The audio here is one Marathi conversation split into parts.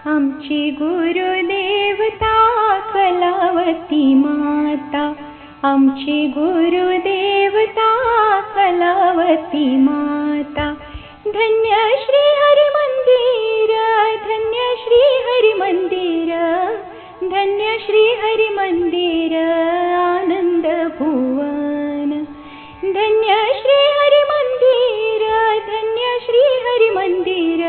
आमची गुरुदेवता कलावती माता, आमची गुरुदेवता कलावती माता. धन्य श्री हरी मंदिर, धन्य श्री हरी मंदिर, धन्य श्री हरी मंदिर आनंद भुवन. धन्य श्री हरी मंदिर, धन्य श्री हरी मंदिर,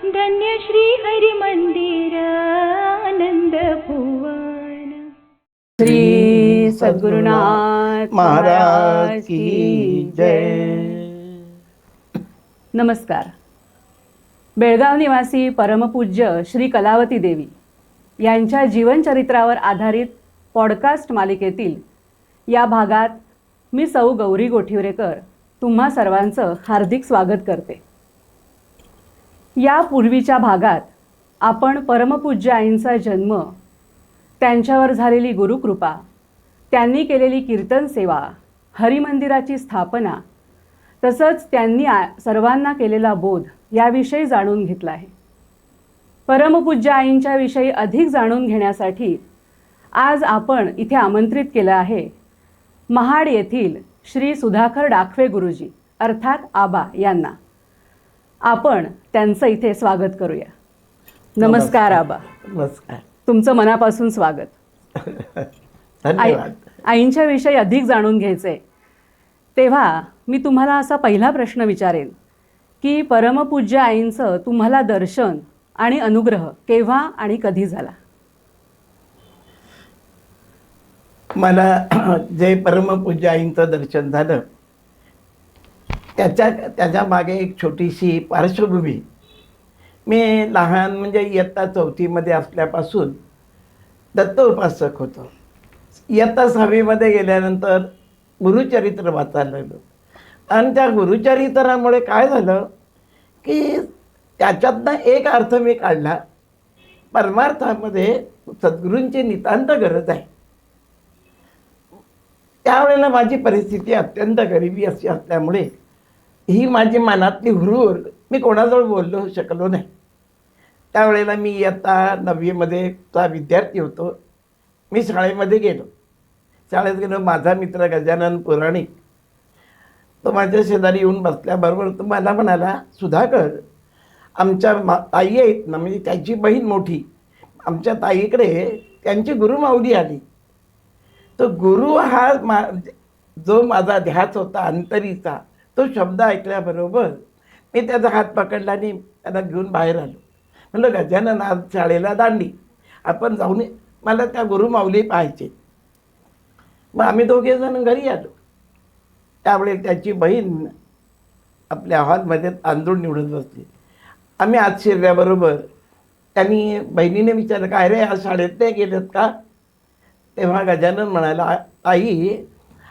धन्य श्री हरी मंदिर आनंद भुवन. श्री सद्गुरुनाथ महाराज की जय. नमस्कार. बेळगाव निवासी परमपूज्य श्री कलावती देवी यांच्या जीवनचरित्रावर आधारित पॉडकास्ट मालिकेतील या भागात मी सौ गौरी गोठिवरेकर तुम्हा सर्वांचं हार्दिक स्वागत करते. या पूर्वीच्या भागात आपण परमपूज्य आईंचा जन्म, त्यांच्यावर झालेली गुरुकृपा, त्यांनी केलेली कीर्तन सेवा, हरिमंदिराची स्थापना, तसंच त्यांनी सर्वांना केलेला बोध याविषयी जाणून घेतला आहे. परमपूज्य आईंच्या विषयी अधिक जाणून घेण्यासाठी आज आपण इथे आमंत्रित केलं आहे महाड येथील श्री सुधाकर डाखवे गुरुजी अर्थात आबा यांना. आपण त्यांचं इथे स्वागत करूया. नमस्कार आबा. नमस्कार. तुमचं मनापासून स्वागत. धन्यवाद. आईंच्या विषयी अधिक जाणून घ्यायचंय तेव्हा मी तुम्हाला असा पहिला प्रश्न विचारेन की परमपूज्य आईंचं तुम्हाला दर्शन आणि अनुग्रह केव्हा आणि कधी झाला? मला जे परमपूज्य आईंचं दर्शन झालं त्याच्या मागे एक छोटीशी पार्श्वभूमी. मी लहान म्हणजे इयत्ता 4थीमध्ये असल्यापासून दत्त उपासक होतो. इयत्ता 6वीमध्ये गेल्यानंतर गुरुचरित्र वाचायला लागलो आणि त्या गुरुचरित्रामुळे काय झालं की त्याच्यातनं एक अर्थ मी काढला, परमार्थामध्ये सद्गुरूंची नितांत गरज आहे. त्यावेळेला माझी परिस्थिती अत्यंत गरिबी अशी असल्यामुळे ही माझी मनातली हुरूर मी कोणाजवळ बोललो शकलो नाही. त्यावेळेला मी इयत्ता 9वीमध्येचा विद्यार्थी होतो. मी शाळेमध्ये गेलो. शाळेत गेलो. माझा मित्र गजानन पुराणिक तो माझ्या शेजारी येऊन बसल्याबरोबर तो मला म्हणाला, सुधाकर, आमच्या ताई आहेत ना, म्हणजे त्याची बहीण मोठी, आमच्या ताईकडे त्यांची गुरुमाऊली आली. तो गुरु हा जो माझा ध्यास होता अंतरीचा, तो शब्द ऐकल्याबरोबर मी त्याचा हात पकडला आणि त्याला घेऊन बाहेर आलो. म्हणलं, गजानन, आज शाळेला दांडी, आपण जाऊन मला त्या गुरुमाऊली पाहायचे. मग आम्ही दोघेजण घरी आलो. त्यावेळेस त्याची बहीण आपल्या हॉलमध्ये तांदूळ निवडत बसली. आम्ही आत शिरल्याबरोबर त्यांनी बहिणीने विचारलं, काय रे, आज शाळेत नाही गेलेत का? तेव्हा गजानन म्हणाला, ताई,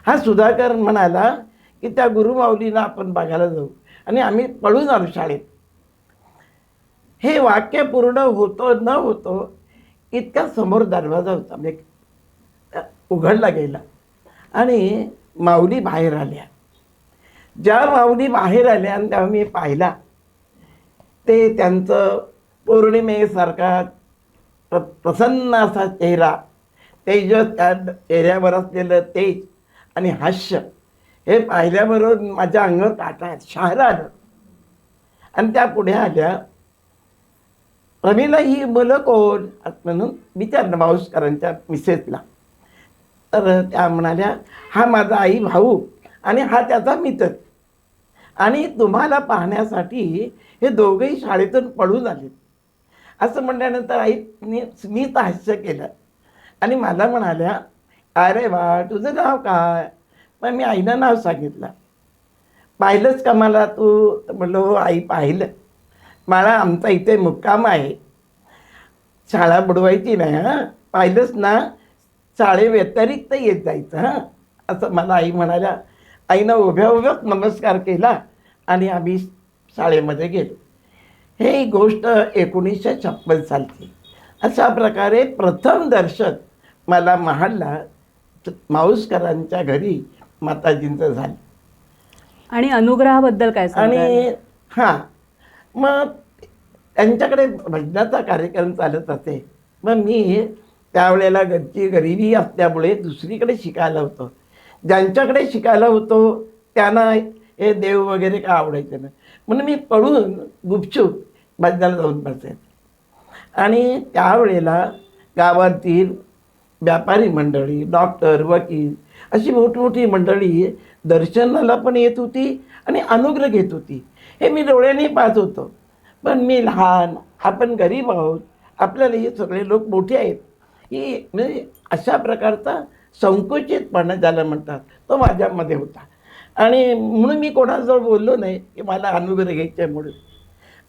हा सुधाकर म्हणाला की त्या गुरुमाऊलींना आपण बघायला जाऊ, आणि आम्ही पळून आलो शाळेत. हे वाक्य पूर्ण होतो न होतो इतका समोर दरवाजा होता, म्हणजे उघडला गेला आणि माऊली बाहेर आल्या. ज्या माऊली बाहेर आल्या आणि तेव्हा मी पाहिला, ते त्यांचं पौर्णिमेसारखा प्रसन्न असा चेहरा, तेज, त्या चेहऱ्यावर असलेलं तेज आणि हास्य हे पाहिल्याबरोबर माझ्या अंगावर काटा शहारं आलं. आणि त्या पुढे आल्या. प्रमिला, ही मुलं कोण म्हणून विचारलं माऊसकरांच्या मिसेसला. तर त्या म्हणाल्या, हा माझा आई भाऊ आणि हा त्याचा मित्र, आणि तुम्हाला पाहण्यासाठी हे दोघेही शाळेतून पळून आले. असं म्हटल्यानंतर आईने स्मित हास्य केलं आणि मला म्हणाल्या, अरे वा, तुझं नाव काय? मग मी आईनं नाव सांगितलं. पाहिलंच का मला तू? म्हटलं, हो आई, पाहिलं. मला आमचा इथे मुक्काम आहे, शाळा बुडवायची नाही, हां, पाहिलंच ना, शाळेव्यतिरिक्त येत जायचं, हां, असं मला आई म्हणाल्या. आईनं उभ्या उभ्याच नमस्कार केला आणि आम्ही शाळेमध्ये गेलो. ही गोष्ट 1956 सालची. अशा प्रकारे प्रथम दर्शन मला महाडला माऊसकरांच्या घरी माताजींचं झालं. आणि अनुग्रहाबद्दल काय सांगाल? आणि हां, मग त्यांच्याकडे भजनाचा कार्यक्रम चालत असे. मग मी त्यावेळेला घरची गरिबी असल्यामुळे दुसरीकडे शिकायला होतो. ज्यांच्याकडे शिकायला होतो त्यांना हे देव वगैरे काय आवडायचे नाही, म्हणून मी पळून गुपचूप भजनाला जाऊन बसायचं. आणि त्यावेळेला गावातील व्यापारी मंडळी, डॉक्टर, वकील अशी मोठमोठी मंडळी दर्शनाला पण येत होती आणि अनुग्रह घेत होती. हे मी डोळ्याने पाहत होतो. पण मी लहान, आपण गरीब आहोत, आपल्याला हे सगळे लोक मोठे आहेत, ही म्हणजे अशा प्रकारचा संकुचितपणा ज्याला म्हणतात तो माझ्यामध्ये होता. आणि म्हणून मी कोणाजवळ बोललो नाही की मला अनुग्रह घ्यायचे आहे म्हणून.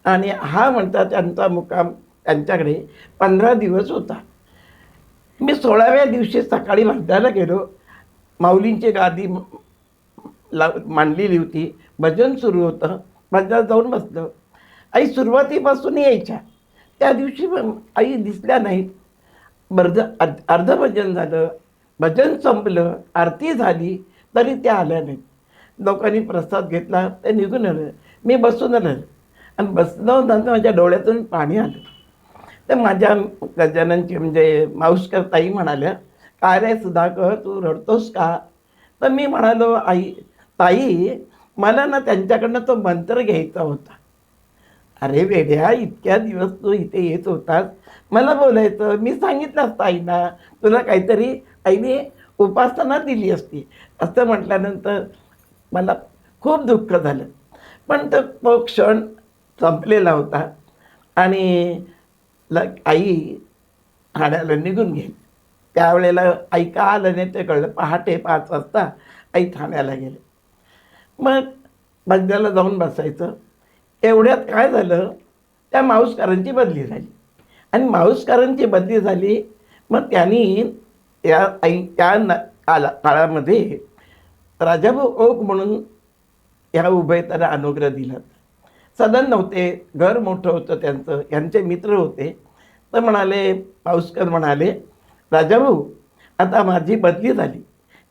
आणि हा म्हणता त्यांचा मुक्काम त्यांच्याकडे 15 दिवस होता. मी 16व्या दिवशी सकाळी भजनाला गेलो. माऊलींची गादी मांडलेली होती, भजन सुरू होतं. भजनात जाऊन बसलो. आई सुरुवातीपासून यायच्या. त्या दिवशी आई दिसल्या नाहीत. अर्ध भजन झालं, भजन संपलं, आरती झाली तरी त्या आल्या नाहीत. लोकांनी प्रसाद घेतला, ते निघून आलं. मी बसून आलं आणि बसलो नंतर माझ्या डोळ्यातून पाणी आलं. तर माझ्या गजाननची म्हणजे मावसकर ताई म्हणाल्या, काय रे सुधाकर, तू रडतोस का? तर मी म्हणालो, ताई मला ना त्यांच्याकडनं तो मंत्र घ्यायचा होता. अरे वेड्या, इतक्या दिवस तू इथे येत होतास, मला बोलायचं, मी सांगितलं असतं आईना, तुला काहीतरी आईने उपासना दिली असती. असं म्हटल्यानंतर मला खूप दुःख झालं. पण तो क्षण संपलेला होता आणि आई ठाण्याला निघून गेली. त्यावेळेला आई का आलं नाही ते कळलं. पहाटे 5 वाजता आई ठाण्याला गेले. मग भजनाला जाऊन बसायचं. एवढ्यात काय झालं, त्या माऊसकरांची बदली झाली. आणि माऊसकरांची बदली झाली. मग त्यांनी त्या काळामध्ये राजाभाऊ ओक म्हणून ह्या उभयतांना अनुग्रह दिला. सदन नव्हते, घर मोठं होतं त्यांचं, यांचे मित्र होते. तर म्हणाले, माऊसकर म्हणाले, राजाभाऊ आता माझी बदली झाली,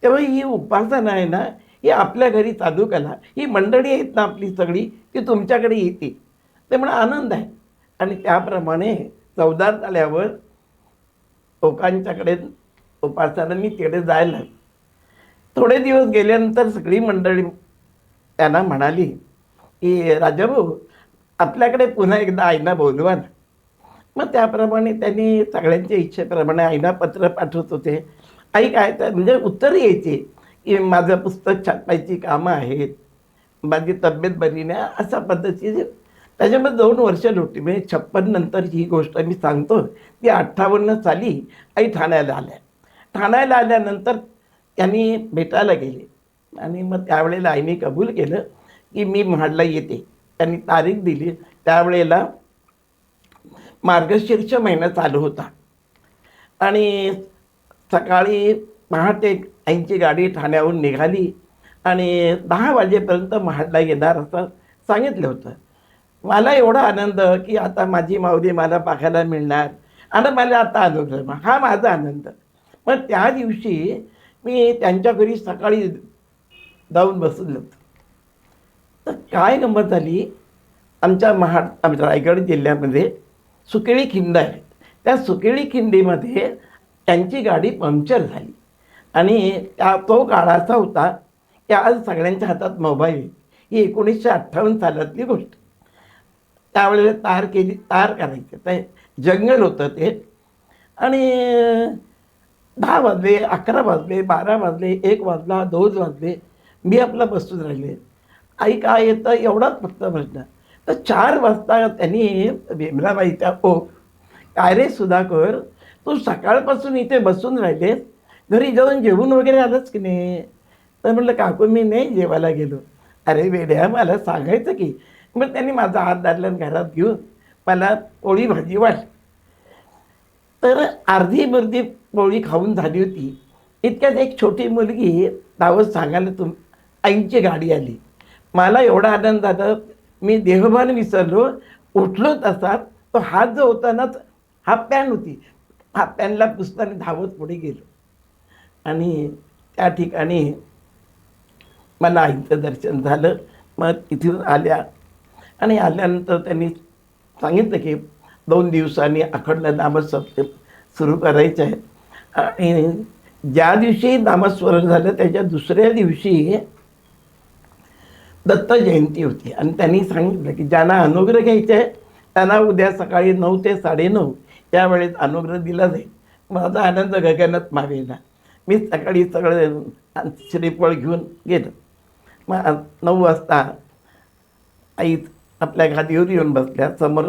तेव्हा ही उपासना आहे ना, ही आपल्या घरी चालू करा. ही मंडळी आहेत ना आपली सगळी, ती तुमच्याकडे येते. ते म्हणा आनंद आहे. आणि त्याप्रमाणे 14 झाल्यावर लोकांच्याकडे उपासना मी तिकडे जायला लागलो. थोडे दिवस गेल्यानंतर सगळी मंडळी त्यांना म्हणाली की राजाभाऊ आपल्याकडे पुन्हा एकदा आईना बोलवा ना. मग त्याप्रमाणे त्यांनी सगळ्यांच्या इच्छेप्रमाणे आईना पत्र पाठवत होते. आई काय तर म्हणजे उत्तर यायचे की माझं पुस्तक छापायची कामं आहेत, माझी तब्येत बरी नाही, अशा पद्धतीची. त्याच्यामध्ये 2 वर्ष लोटली. म्हणजे 56 नंतर ही गोष्ट मी सांगतो. ती 58 साली आई ठाण्याला आल्या. ठाण्याला आल्यानंतर त्यांनी भेटायला गेले आणि मग त्यावेळेला आईने कबूल केलं की मी महाडला येते. त्यांनी तारीख दिली. त्यावेळेला मार्गशीर्ष महिना चालू होता आणि सकाळी पहाटे आईची गाडी ठाण्याहून निघाली आणि 10 वाजेपर्यंत महाडला येणार असं सांगितलं होतं. मला एवढा आनंद की आता माझी माऊली मला पाहायला मिळणार आणि मला आता अनुग्रह, हा माझा आनंद. पण त्या दिवशी मी त्यांच्या घरी सकाळी जाऊन बसलो होतो. तर काय गंमत झाली, आमच्या रायगड जिल्ह्यामध्ये सुकेळी खिंड आहे. त्या सुकेळी खिंडीमध्ये त्यांची गाडी पंक्चर झाली आणि तो काळ असा होता की आज सगळ्यांच्या हातात मोबाईल. ही 1958 सालातली गोष्ट. त्यावेळेला तार करायचे, ते जंगल होतं ते. आणि 10 वाजले, 11 वाजले, 12 वाजले, 1 वाजला, 2 वाजले. मी आपला बसून राहिले. आई काय येतं एवढाच फक्त प्रश्न. तर 4 वाजता त्यांनी भीमराबाई त्या काय रे सुधाकर, तू सकाळपासून इथे बसून राहिलेस, घरी जाऊन जेवून वगैरे आलंच की नाही? तर म्हटलं काकू मी नाही जेवायला गेलो. अरे वेड्या, मला सांगायचं की. मग त्यांनी माझा हात धरला घरात घेऊन मला पोळी भाजी वाटली. तर अर्धी मुर्दी पोळी खाऊन झाली होती. इतक्यात एक छोटी मुलगी नावं सांगायला आईची गाडी आली. मला एवढा आनंद झाला, मी देहभान विसरलो. उठलो तसा तो हात जो होता ना, हाफ पॅन होती, हाफ पॅनला पुसताना धावत पुढे गेलो आणि त्या ठिकाणी मला आईचं दर्शन झालं. मग तिथून आल्या आणि आल्यानंतर त्यांनी सांगितलं की 2 दिवसांनी अखंड नामस्मरण सुरू करायचं आहे. आणि ज्या दिवशी नामस्मरण झालं त्याच्या दुसऱ्या दिवशी दत्त जयंती होती आणि त्यांनी सांगितलं की ज्यांना अनुग्रह घ्यायचा आहे त्यांना उद्या सकाळी 9 ते 9:30 या वेळेत अनुग्रह दिला जाईल. माझा आनंद गगनात मावेना. मी सकाळी सगळं श्रीफळ घेऊन गेलो. मग 9 वाजता आई आपल्या गादीवर येऊन बसल्या. समोर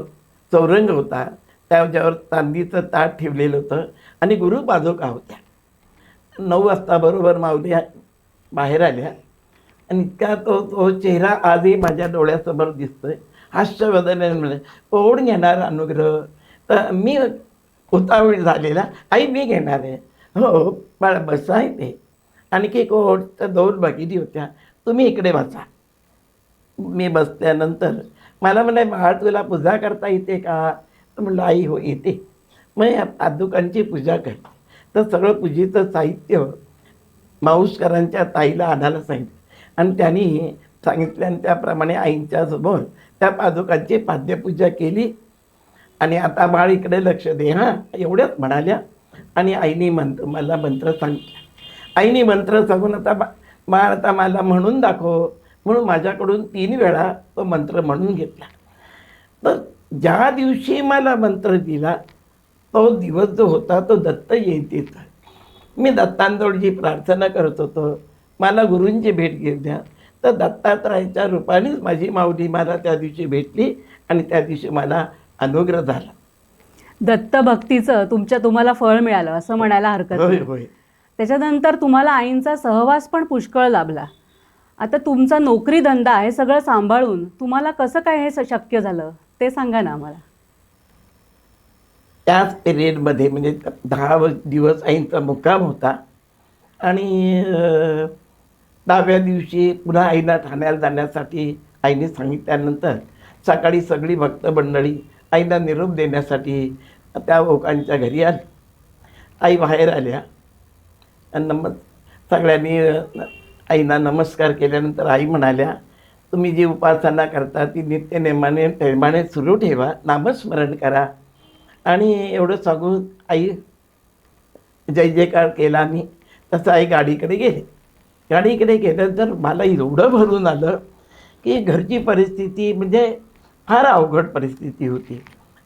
चौरंग होता, त्याच्यावर चांदीचं ताट ठेवलेलं होतं आणि गुरुपादुका होत्या. 9 वाजता बरोबर माऊली बाहेर आल्या आणि इतका तो चेहरा आजही माझ्या डोळ्यासमोर दिसतोय. हास्यवदनाने म्हणे, कोण घेणार अनुग्रह? तर मी उतावळी झालेला, आई मी घेणार आहे. हो बाळा बसा आहे ते. आणखी कोण? तर 2 भगिनी होत्या, तुम्ही इकडे बसा. मी बसल्यानंतर मला म्हणे, बाळ तुला पूजा करता येते का? तर म्हणलं आई हो येते. मग या पादुकांची पूजा कर. तर सगळं पूजेचं साहित्य माऊसकरांच्या ताईला आणायला सांगितलं आणि त्यांनी सांगितलं आणि त्याप्रमाणे आईंच्या समोर त्या पादुकांची पाद्यपूजा केली. आणि आता बाळ इकडे लक्ष दे हां एवढ्याच म्हणाल्या. आणि आईने मला मंत्र सांगितला. आईने मंत्र सांगून आता बाळ आता मला म्हणून दाखव म्हणून माझ्याकडून 3 वेळा तो मंत्र म्हणून घेतला. तर ज्या दिवशी मला मंत्र दिला तो दिवस जो होता तो दत्त जयंतीचा. मी दत्तांजवळ जी प्रार्थना करत होतो, मला गुरूंची भेट घेऊ द्या. तर दत्तात्रयाच्या रूपानेच माझी माऊली मला त्या दिवशी भेटली आणि त्या दिवशी मला अनुग्रह झाला. दत्त भक्तीचं तुम्हाला फळ मिळालं असं म्हणायला हरकत होय नाही. होय. त्याच्यानंतर तुम्हाला आईंचा सहवास पण पुष्कळ लाभला. आता तुमचा नोकरी धंदा हे सगळं सांभाळून तुम्हाला कसं काय हे शक्य झालं ते सांगा ना आम्हाला. त्याच पिरियडमध्ये म्हणजे 10 दिवस आईंचा मुक्काम होता आणि 10व्या दिवशी पुन्हा आईला ठाण्याला जाण्यासाठी आईने सांगितल्यानंतर सकाळी सगळी भक्त मंडळी आईला निरोप देण्यासाठी त्या लोकांच्या घरी आली. आई बाहेर आल्या आणि सगळ्यांनी आईना नमस्कार केल्यानंतर आई म्हणाल्या, तुम्ही जी उपासना करता ती नित्यनेमाने सुरू ठेवा, नामस्मरण करा. आणि एवढं सांगून आई जय जयकार केला. मी तसं आई गाडीकडे गेले. गाडीकडे गेल्यानंतर मला एवढं भरून आलं की घरची परिस्थिती म्हणजे फार अवघड परिस्थिती होती.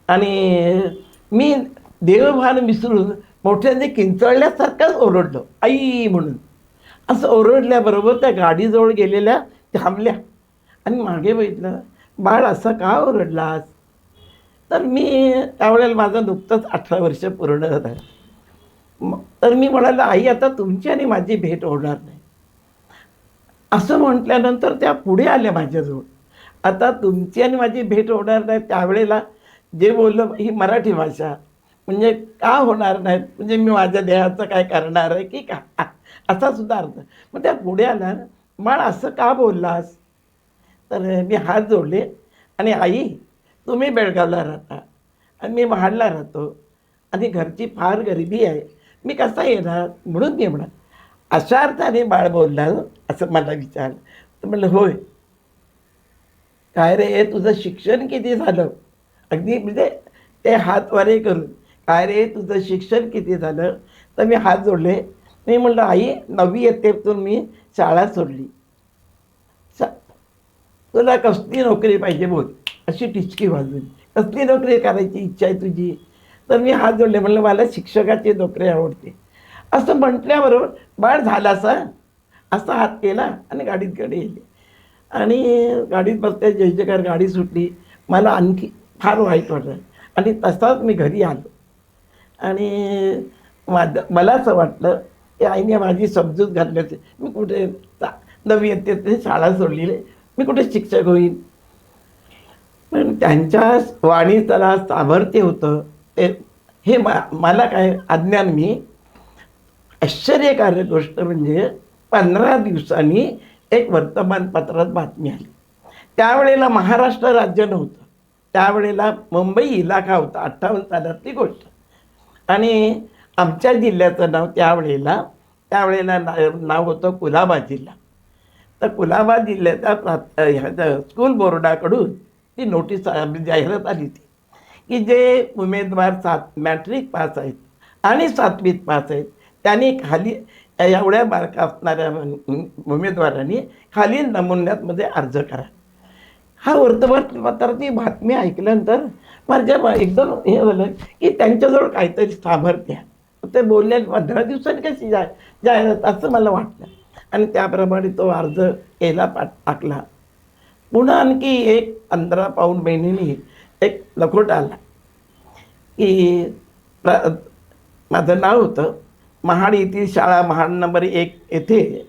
आणि मी देवभान विसरून मोठ्याने किंचळल्यासारखंच ओरडलो आई म्हणून. असं ओरडल्याबरोबर त्या गाडीजवळ गेलेल्या थांबल्या आणि मागे बघितलं, बाळ असं का ओरडलास? तर मी त्यावेळेला माझं नुकतंच 18 वर्ष पूर्ण झालं. तर मी म्हणालो, आई आता तुमची आणि माझी भेट होणार नाही. असं म्हटल्यानंतर त्या पुढे आल्या माझ्याजवळ, आता तुमची आणि माझी भेट होणार नाही. त्यावेळेला जे बोललं ही मराठी भाषा म्हणजे का होणार नाही, म्हणजे मी माझ्या देहाचं काय करणार आहे की का, असा सुद्धा अर्थ. मग त्या पुढे आल्या, बाळ असं का बोललास? तर मी हात जोडले आणि आई तुम्ही बेळगावला राहता आणि मी महाडला राहतो आणि घरची फार गरिबी आहे, मी कसा येणार? म्हणून मी म्हणा अशा अर्थाने बाळ बोलला असं मला विचारलं. तर म्हणलं होय. काय रे तुझं शिक्षण किती झालं? अगदी म्हणजे ते हातवारे करून, काय रे तुझं शिक्षण किती झालं? तर मी हात जोडले. मी म्हणलं आई 9वी इयत्तेतून मी शाळा सोडली. तुला कसली नोकरी पाहिजे बोल, अशी टिचकी वाजवली. कसली नोकरी करायची इच्छा आहे तुझी? तर मी हात जोडले. म्हणलं मला शिक्षकाची नोकरी आवडते. असं म्हटल्याबरोबर बाळ झालासा असा हात केला आणि गाडीत गेली. आणि गाडीत बसल्या जय जयकार गाडी सुटली. मला आणखी फार वाईट वाटलं आणि तसाच मी घरी आलो. आणि मला असं वाटलं की आईने माझी समजूत घातल्याचे. मी कुठे 9वी इयत्तेत शाळा सोडलेली, मी कुठे शिक्षक होईन? पण त्यांच्या वाणीत त्याला सामर्थ्य होतं ते हे मला काय अज्ञान. मी आश्चर्यकारक गोष्ट म्हणजे 15 दिवसांनी एक वर्तमानपत्रात बातमी आली. त्यावेळेला महाराष्ट्र राज्य नव्हतं, त्यावेळेला मुंबई इलाका होता. 58 सालातली गोष्ट. आणि आमच्या जिल्ह्याचं नाव त्यावेळेला नाव होतं कुलाबा जिल्हा. तर कुलाबा जिल्ह्याच्या ह्याच्या स्कूल बोर्डाकडून ती नोटीस जाहिरात आली होती की जे उमेदवार मॅट्रिक पास आहेत आणि 7वीत पास आहेत त्यांनी खाली एवढ्या मार्क असणाऱ्या उमेदवारांनी खाली नमुन्यामध्ये अर्ज करा. हा वर्तमानपत्राची बातमी ऐकल्यानंतर माझ्या एकदम हे झालं की त्यांच्याजवळ काहीतरी सामर्थ्य आहे. ते बोलले 15 दिवसांनी कशी जाहिरात असं मला वाटलं आणि त्याप्रमाणे तो अर्ज केला टाकला. पुन्हा आणखी एक 15 पाऊण महिन्यांनी एक लखोट आला की माझं नाव होतं महाड येथील शाळा महाड नंबर 1 येथे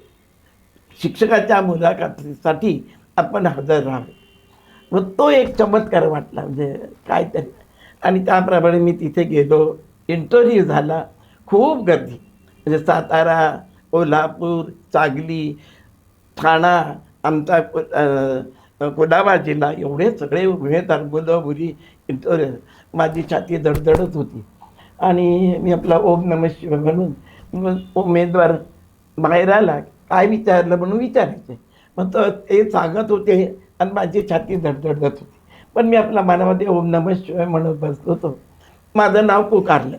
शिक्षकाच्या मुलाखतीसाठी आपण हजर राहावे. मग तो एक चमत्कार वाटला, म्हणजे काहीतरी. आणि त्याप्रमाणे मी तिथे गेलो, इंटरव्ह्यू झाला. खूप गर्दी, म्हणजे सातारा, कोल्हापूर, सांगली, ठाणा, आमचा कुलाबा जिल्हा एवढे सगळे उमेदवार मुलं मुली इंटरव्ह्यू. माझी छाती धडधडत होती आणि मी आपला ओम नमः शिवाय म्हणून उमेदवार बाहेर आला. काय विचारलं म्हणून विचारायचे. मग ते सांगत होते आणि माझी छाती धडधडत होती. पण मी आपल्या मनामध्ये ओम नमः शिवाय म्हणत बसलो होतो. माझं नाव पुकारलं.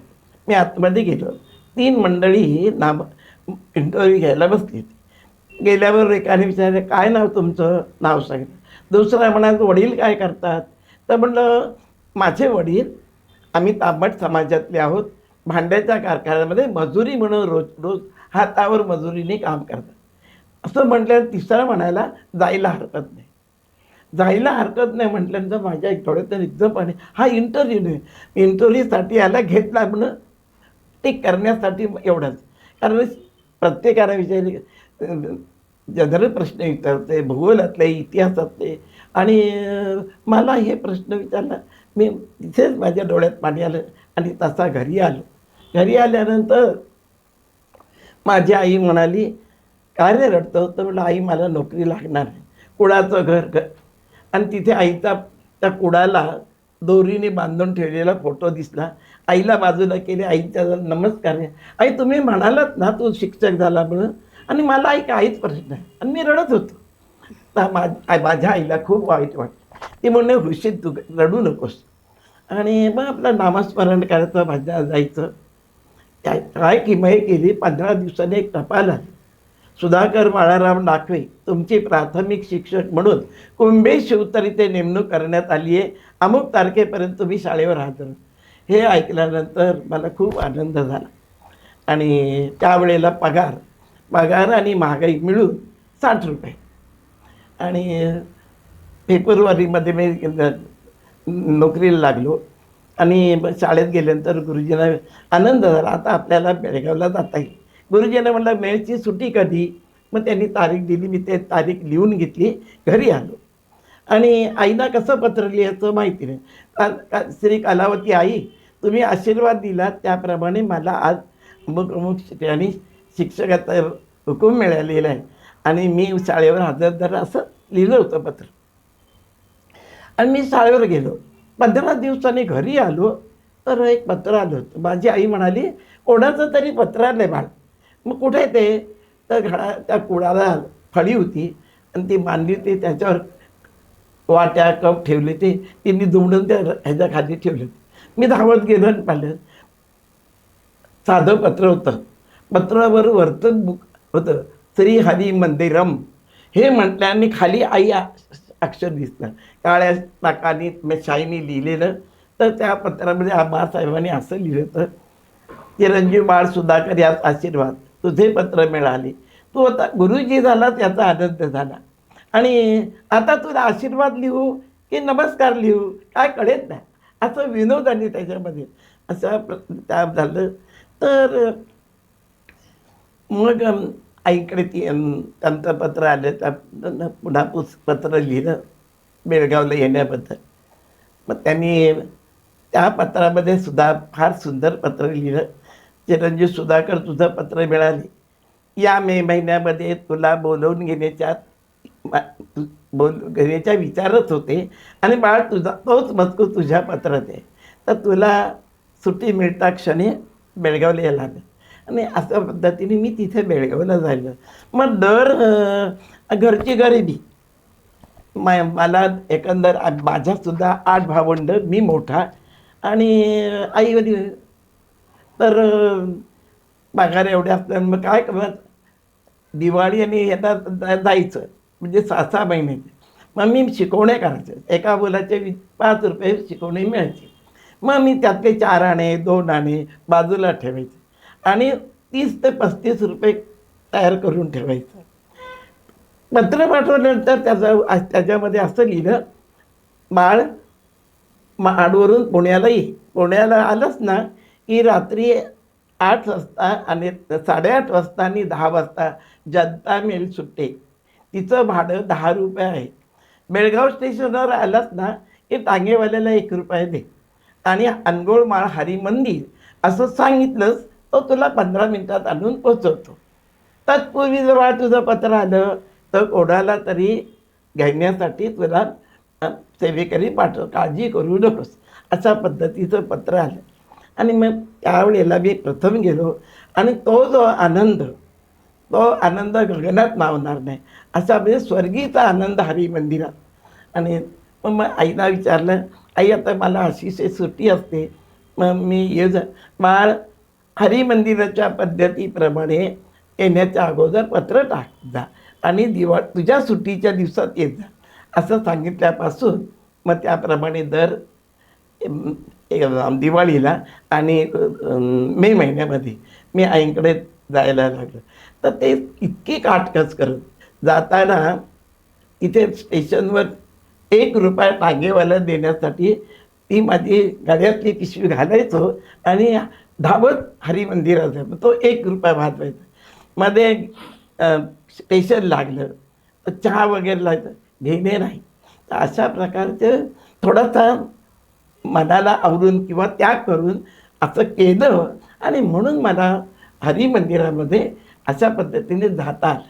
मी आतमध्ये गेलो. 3 मंडळी इंटरव्ह्यू घ्यायला बसली. गेल्यावर एकाने विचारलं, काय नाव तुमचं? नाव सांगितलं. दुसरा म्हणाला, वडील काय करतात? तर म्हणलं, माझे वडील आम्ही तांबट समाजातले आहोत. भांड्याच्या कारखान्यामध्ये मजुरी म्हणून रोज हातावर मजुरीने काम करतात. असं म्हटल्यानंतर तिसरा म्हणायला, जायला हरकत नाही. जायला हरकत नाही म्हटल्यानंतर माझ्या थोडं एकदम आणि हा इंटरव्ह्यू नाही, इंटरव्ह्यूसाठी याला घेतला म्हणून ते करण्यासाठी एवढंच. कारण प्रत्येकाला विचारले जनरल प्रश्न विचारते, भूगोलातले, इतिहासातले. आणि मला हे प्रश्न विचारला. मी तिथेच माझ्या डोळ्यात पाणी आलं आणि तसा घरी आलो. घरी आल्यानंतर माझी आई म्हणाली, काय रे रडतो? तर म्हटलं, आई मला नोकरी लागणार आहे. कुडाचं घर. आणि तिथे आईचा त्या कुडाला दोरीने बांधून ठेवलेला फोटो दिसला. आईला बाजूला केले. आईच्या नमस्कार. आई तुम्ही म्हणालात ना तू शिक्षक झाला म्हणून, आणि मला आई काहीच प्रश्न आहे. आणि मी रडत होतो. तर माझ्या आईला खूप वाईट वाटलं. ती म्हणणे, हुशीर तू रडू नकोस. आणि मग आपलं नामस्मरण करायचं, भाज्या जायचं. काय किमय केली. 15 दिवसांनी एक टपाल आली. सुधाकर बाळाराम डाकवे तुमची प्राथमिक शिक्षक म्हणून कुंभे शिवतर इथे नेमणूक करण्यात आली आहे. अमुक तारखेपर्यंत तुम्ही शाळेवर हजर. हे ऐकल्यानंतर मला खूप आनंद झाला. आणि त्यावेळेला पगार आणि महागाई मिळून 60 रुपये. आणि फेब्रुवारीमध्ये मी नोकरीला लागलो. आणि शाळेत गेल्यानंतर गुरुजींना आनंद झाला, आता आपल्याला बेळगावला जाता येईल. गुरुजींना म्हणलं, मेळची सुट्टी कधी? मग त्यांनी तारीख दिली. मी ते तारीख लिहून घेतली. घरी आलो. आणि आईला कसं पत्र लिहायचं माहिती नाही. श्री कलावती आई, तुम्ही आशीर्वाद दिला त्याप्रमाणे मला आज अमुक आणि शिक्षकाचा हुकूम मिळालेला आहे आणि मी शाळेवर हजर झाला, असं लिहिलं होतं पत्र. आणि मी शाळेवर गेलो. 15 दिवसांनी घरी आलो तर एक पत्र आलं होतं. माझी आई म्हणाली, कोणाचं तरी पत्र आलं बाळ. मग कुठे ते? तर त्या कुडाला फळी होती आणि ती मांडली होती. त्याच्यावर वाट्या कप ठेवले. ते तिने दुमडून त्या ह्याच्या खाली ठेवले. मी धावत गेलो आणि पाहिलं. साधं पत्र होतं. पत्रावर वर्तन बुक होतं, श्री हरी मंदिरम हे म्हटल्याने खाली आई अक्षर दिसलं काळ्या टाकाने शाईने लिहिलेलं. तर त्या पत्रामध्ये बाळासाहेबांनी असं लिहिलं होतं, चिरंजीव बाळ सुधाकर यास आशीर्वाद, तुझे पत्र मिळाले. तू आता गुरुजी झाला त्याचा आनंद झाला. आणि आता तुला आशीर्वाद लिहू की नमस्कार लिहू काय कळत नाही. असं विनोदाने त्याच्यामध्ये असं त्या झालं. तर मग आईकडे त्यांचं पत्र आलं. त्या पुन्हा पत्र लिहिलं बेळगावला येण्याबद्दल. मग त्यांनी त्या पत्रामध्ये सुद्धा फार सुंदर पत्र लिहिलं. चिरंजीव सुधाकर, तुझं पत्र मिळाले. या मे महिन्यामध्ये तुला बोलवून घेण्याच्या विचारत होते आणि बाळ तुझा तोच मजकूर तुझ्या पत्रात आहे. तर तुला सुट्टी मिळता क्षणी बेळगावला यायला लागलं. आणि अशा पद्धतीने मी तिथे बेळगावला जायला. मग दर घरची गरिबी. मला एकंदर माझ्यासुद्धा 8 भावंड, मी मोठा. आणि आई वरी तर पगार एवढे असल्याने मग काय करणार, दिवाळी आणि येतात जायचं म्हणजे 6-6 महिन्याचे. मग मी शिकवण्या करायचे, एका मुलाचे 5 रुपये शिकवणे मिळायचे. मग मी त्यातले 4 आणे 2 आणे बाजूला ठेवायचे आणि 30 ते 35 रुपये तयार करून ठेवायचं. पत्र पाठवल्यानंतर त्याच्यामध्ये असं लिहिलं, बाळ महाडवरून पुण्याला ये. पुण्याला आलंच ना की रात्री 8 वाजता आणि 8:30 वाजता आणि 10 वाजता जनता मेल सुटते, तिचं भाडं 10 रुपये आहे. बेळगाव स्टेशनवर आलास ना की टांगेवाल्याला 1 रुपया दे आणि अनगोळमाळ हरी मंदिर असं सांगितलंस तो तुला 15 मिनिटात आणून पोचवतो. तत्पूर्वी जेव्हा तुझं पत्र आलं तर कोणाला तरी घेण्यासाठी तुला सेवेकरी पाठव, काळजी करू नकोस, अशा पद्धतीचं पत्र आलं. आणि मग त्यावेळेला मी प्रथम गेलो आणि तो जो आनंद, तो आनंद गगनात मावणार नाही असा म्हणजे स्वर्गीचा आनंद हरी मंदिरात. आणि मग आईला विचारलं, आई आता मला अशीच सुट्टी असते, मग मी ये जा. बाळ हरी मंदिराच्या पद्धतीप्रमाणे येण्याच्या अगोदर पत्र टाक जा आणि तुझ्या सुट्टीच्या दिवसात येत जा असं सांगितल्यापासून मग त्याप्रमाणे दर दिवाळीला आणि मे महिन्यामध्ये मी आईकडे जायला लागलो. तर ते इतकी काटकस करत जाताना इथे स्टेशनवर 1 रुपया टांगेवाला देण्यासाठी ती माझी गळ्यातली पिशवी घालायचो आणि धावत हरी मंदिरात जायचो. तो 1 रुपया भाजवायचा. मध्ये स्टेशन लागलं तर चहा वगैरे लागलं, घेणे नाही. तर अशा प्रकारचं थोडासा मनाला आवरून किंवा त्याग करून असं केलं आणि म्हणून मला हरी मंदिरामध्ये अशा पद्धतीने जाता आलं.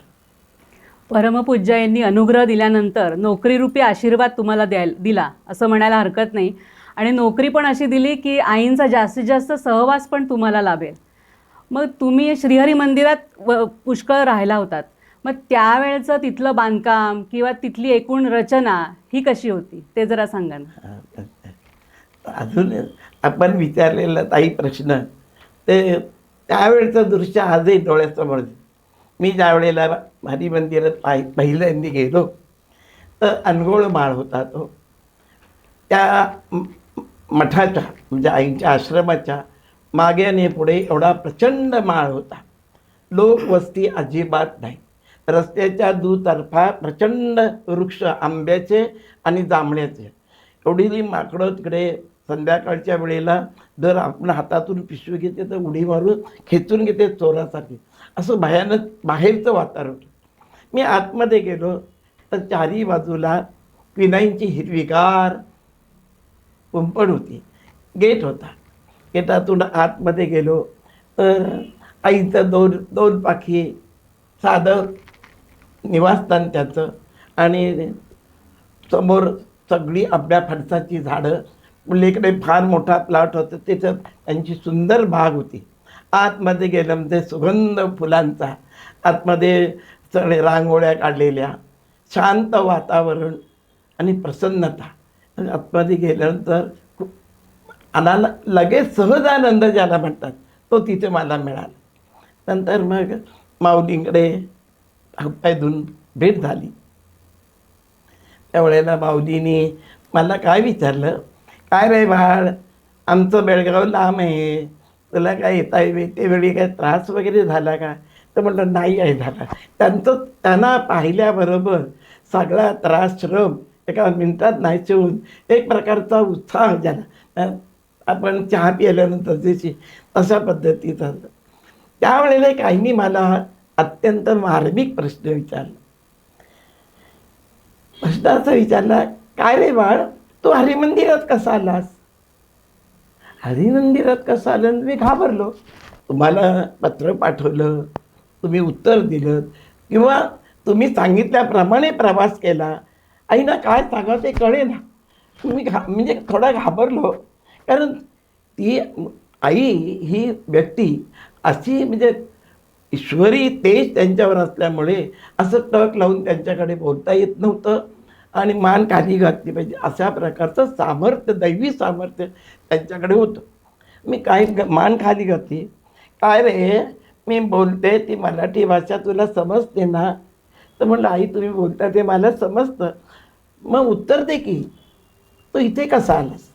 परमपूज्य यांनी अनुग्रह दिल्यानंतर नोकरीरूपी आशीर्वाद तुम्हाला दिला असं म्हणायला हरकत नाही. आणि नोकरी पण अशी दिली की आईंचा जास्तीत जास्त सहवास पण तुम्हाला लाभेल. मग तुम्ही श्रीहरी मंदिरात पुष्कळ राहिला होतात, मग त्यावेळेचं तिथलं बांधकाम किंवा तिथली एकूण रचना ही कशी होती ते जरा सांगा ना. अजून आपण विचारलेला ताई प्रश्न, ते त्यावेळेचं दृश्य आजही डोळ्यासमोर. मी ज्या वेळेला हरी मंदिरात पहिल्यांदा गेलो तर अनगोळ माळ होता तो. त्या मठाच्या म्हणजे आईच्या आश्रमाच्या मागे आणि पुढे एवढा प्रचंड माळ होता. लोकवस्ती अजिबात नाही. रस्त्याच्या दुतर्फा प्रचंड वृक्ष आंब्याचे आणि जांभळ्याचे. एवढी माकडं तिकडे संध्याकाळच्या वेळेला जर आपण हातातून पिशवी घेते तर उडी मारून खेचून घेते चोरासारखी. असं भयानक बाहेरचं वातावरण. मी आतमध्ये गेलो तर चारी बाजूला विनाईंची हिरवीगार कुंपण होती. गेट होता. गेटातून आतमध्ये गेलो तर आईचं दोन पाखी साधं निवासस्थान त्याचं आणि समोर सगळी आंब्या फणसाची झाडं. मुलीकडे फार मोठा प्लॉट होता, त्याच्यात त्यांची सुंदर बाग होती. आतमध्ये गेलं म्हणजे सुगंध फुलांचा, आतमध्ये सगळे रांगोळ्या काढलेल्या, शांत वातावरण आणि प्रसन्नता. आतमध्ये गेल्यानंतर आनाला लगेच सहज आनंद ज्याला म्हणतात तो तिथे मला मिळाला. नंतर मग माऊलींकडे हातपाय धुवून भेट झाली. त्यावेळेला माऊलींनी मला काय विचारलं, काय रे बाळ, आमचं बेळगाव लांब आहे, तुला काय येता येते वेळी काय त्रास वगैरे झाला का? तर म्हटलं नाही आहे झाला. त्यांना पाहिल्याबरोबर सगळा त्रास श्रम एका मिनिटात नाहीसे होऊन एक प्रकारचा उत्साह झाला. आपण चहा प्यायल्यानंतर जशी तशा पद्धतीचा. त्यावेळेला एक आईनी मला अत्यंत मार्मिक प्रश्न विचारला. प्रश्न असा विचारला, काय रे बाळ, तू हरिमंदिरात कसा आलास? हरिमंदिरात कसं आलं? मी घाबरलो. तुम्हाला पत्र पाठवलं, तुम्ही उत्तर दिलं किंवा तुम्ही सांगितल्याप्रमाणे प्रवास केला. आईना काय सांगावं ते कळेना. मी म्हणजे थोडा घाबरलो. कारण ती आई ही व्यक्ती अशी म्हणजे ईश्वरी तेज त्यांच्यावर असल्यामुळे असं टक लावून त्यांच्याकडे बोलता येत नव्हतं आणि मान खाली घातली पाहिजे, अशा प्रकारचं सामर्थ्य, दैवी सामर्थ्य त्यांच्याकडे होतं. मी काय मान खाली घातली, काय रे मी बोलते ती मराठी भाषा तुला समजते ना? तर म्हणलं आई तुम्ही बोलता ते मला समजतं, मग उत्तर दे की, तू इथे कसा आलास?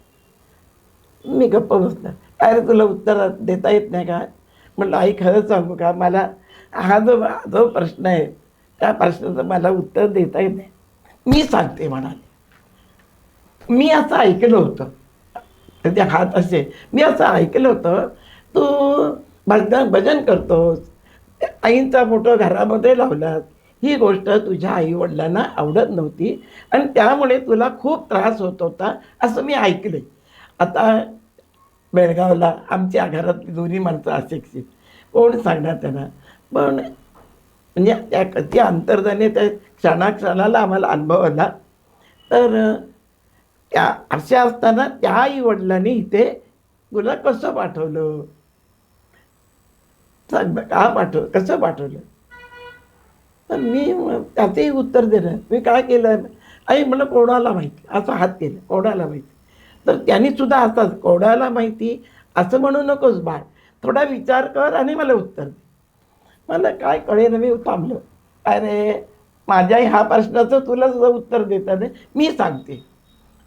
मी गप्प बसला. काय रे तुला उत्तर देता येत नाही का? म्हटलं आई खरंच सांगू का, मला हा जो प्रश्न आहे त्या प्रश्नाचं मला उत्तर देता येत नाही. मी सांगते म्हणाले. मी असं ऐकलं होतं, ते हात असे, मी असं ऐकलं होतं तू भजन करतोस, आईंचा फोटो घरामध्ये लावलास, ही गोष्ट तुझ्या आईवडिलांना आवडत नव्हती आणि त्यामुळे तुला खूप त्रास होत होता असं मी ऐकलं. आता बेळगावला आमच्या घरातली दोन्ही माणसं अशिक्षित, कोण सांगणार त्यांना? पण म्हणजे त्या किती अंतर्जाने त्या क्षणाक्षणाला आम्हाला अनुभव आला. तर त्या अशा असताना त्या आईवडिलांनी इथे तुला कसं पाठवलं सांग, का पाठवलं, कसं पाठवलं? तर मी त्याचंही उत्तर दिलं. मी काय केलं, आई मला कोणाला माहिती, असं हात केलं, कोणाला माहिती. तर त्यांनी सुद्धा असंच, कोणाला माहिती असं म्हणू नकोस बाळ, थोडा विचार कर आणि मला उत्तर दे. मला काय कळेल, मी थांबलो. अरे माझ्या ह्या प्रश्नाचं तुला सुद्धा उत्तर देताना मी सांगते.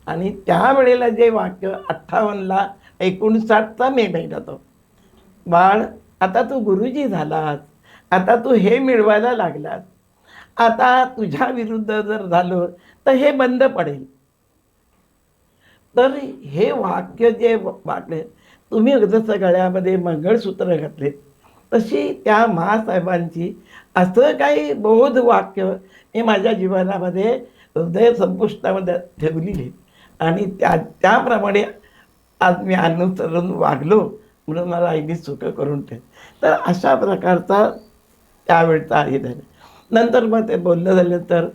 आणि त्यावेळेला जे वाक्य 58ला 59चा मे महिना तो, बाळ आता तू गुरुजी झालास, आता तू हे मिळवायला लागलास, आता तुझ्या विरुद्ध जर झालं तर हे बंद पडेल. तर हे वाक्य जे वाटले, तुम्ही जसं गळ्यामध्ये मंगळसूत्र घातले तशी त्या महासाहेबांची असं काही बोध वाक्य हे माझ्या जीवनामध्ये हृदय संपुष्टामध्ये ठेवलेली आणि त्याप्रमाणे आज मी अनुसरून वागलो म्हणून मला आईने सुखं करून ठेव. तर अशा प्रकारचा त्यावेळचा हे झालं. नंतर मग ते बोलणं झालं तर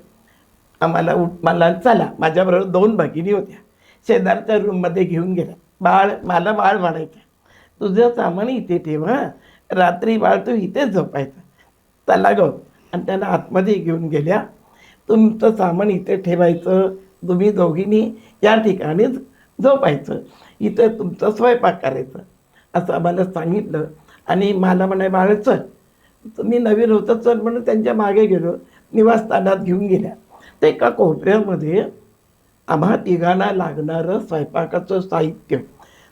आम्हाला मला चला, माझ्याबरोबर 2 भगिनी होत्या, शेजारच्या रूममध्ये घेऊन गेल्या. मला बाळ म्हणायचं, तुझं सामान इथे ठेव हां, रात्री बाळ तू इथेच झोपायचं, चला गो. आणि त्यांना आतमध्ये घेऊन गेल्या. तुमचं सामान इथे ठेवायचं, तुम्ही दोघींनी या ठिकाणीच झोपायचं, इथं तुमचं स्वयंपाक करायचं असं आम्हाला सांगितलं. आणि मला म्हणाय बाळ चल, मी नवीन होतं चल म्हणून त्यांच्या मागे गेलो. निवासस्थानात घेऊन गेल्या. तर एका कोपऱ्यामध्ये आम्हा तिघांना लागणारं स्वयंपाकाचं साहित्य,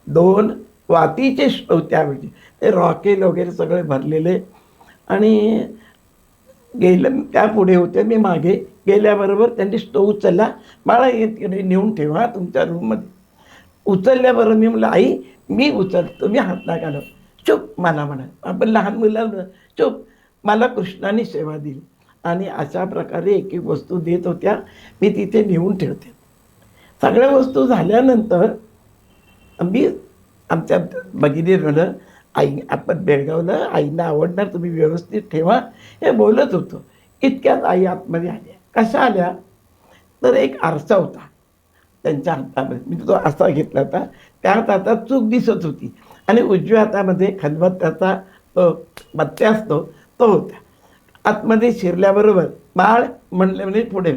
2 वातीचे स्टोव त्यावेळी, ते रॉकेल वगैरे सगळे भरलेले. आणि गेलं त्या पुढे होते, मी मागे गेल्याबरोबर त्यांनी स्टोव उचलला, बाळा इकडे नेऊन ठेवा तुमच्या रूममध्ये. उचलल्याबरोबर मी म्हटलं आई मी उचलतो, तुम्ही हात नका लावू. चूप मला म्हणा, आपण लहान मुलांना चूप, मला कृष्णाने सेवा दिली. आणि अशा प्रकारे एक एक वस्तू देत होत्या, मी तिथे नेऊन ठेवते. सगळ्या वस्तू झाल्यानंतर मी आमच्या भगिनी म्हणलं आई आपण बेळगावला आईला आवडणार, तुम्ही व्यवस्थित ठेवा, हे बोलत होतो. इतक्यात आई आतमध्ये आल्या. कशा आल्या तर एक आरसा होता त्यांच्या हातामध्ये, मी तो आरसा घेतला होता, त्यात आता चूक दिसत होती आणि उजव्या हातामध्ये खलबत्त्याचा तो बत्त्या असतो तो होता. आतमध्ये शिरल्याबरोबर बाळ म्हणले म्हणजे पुढे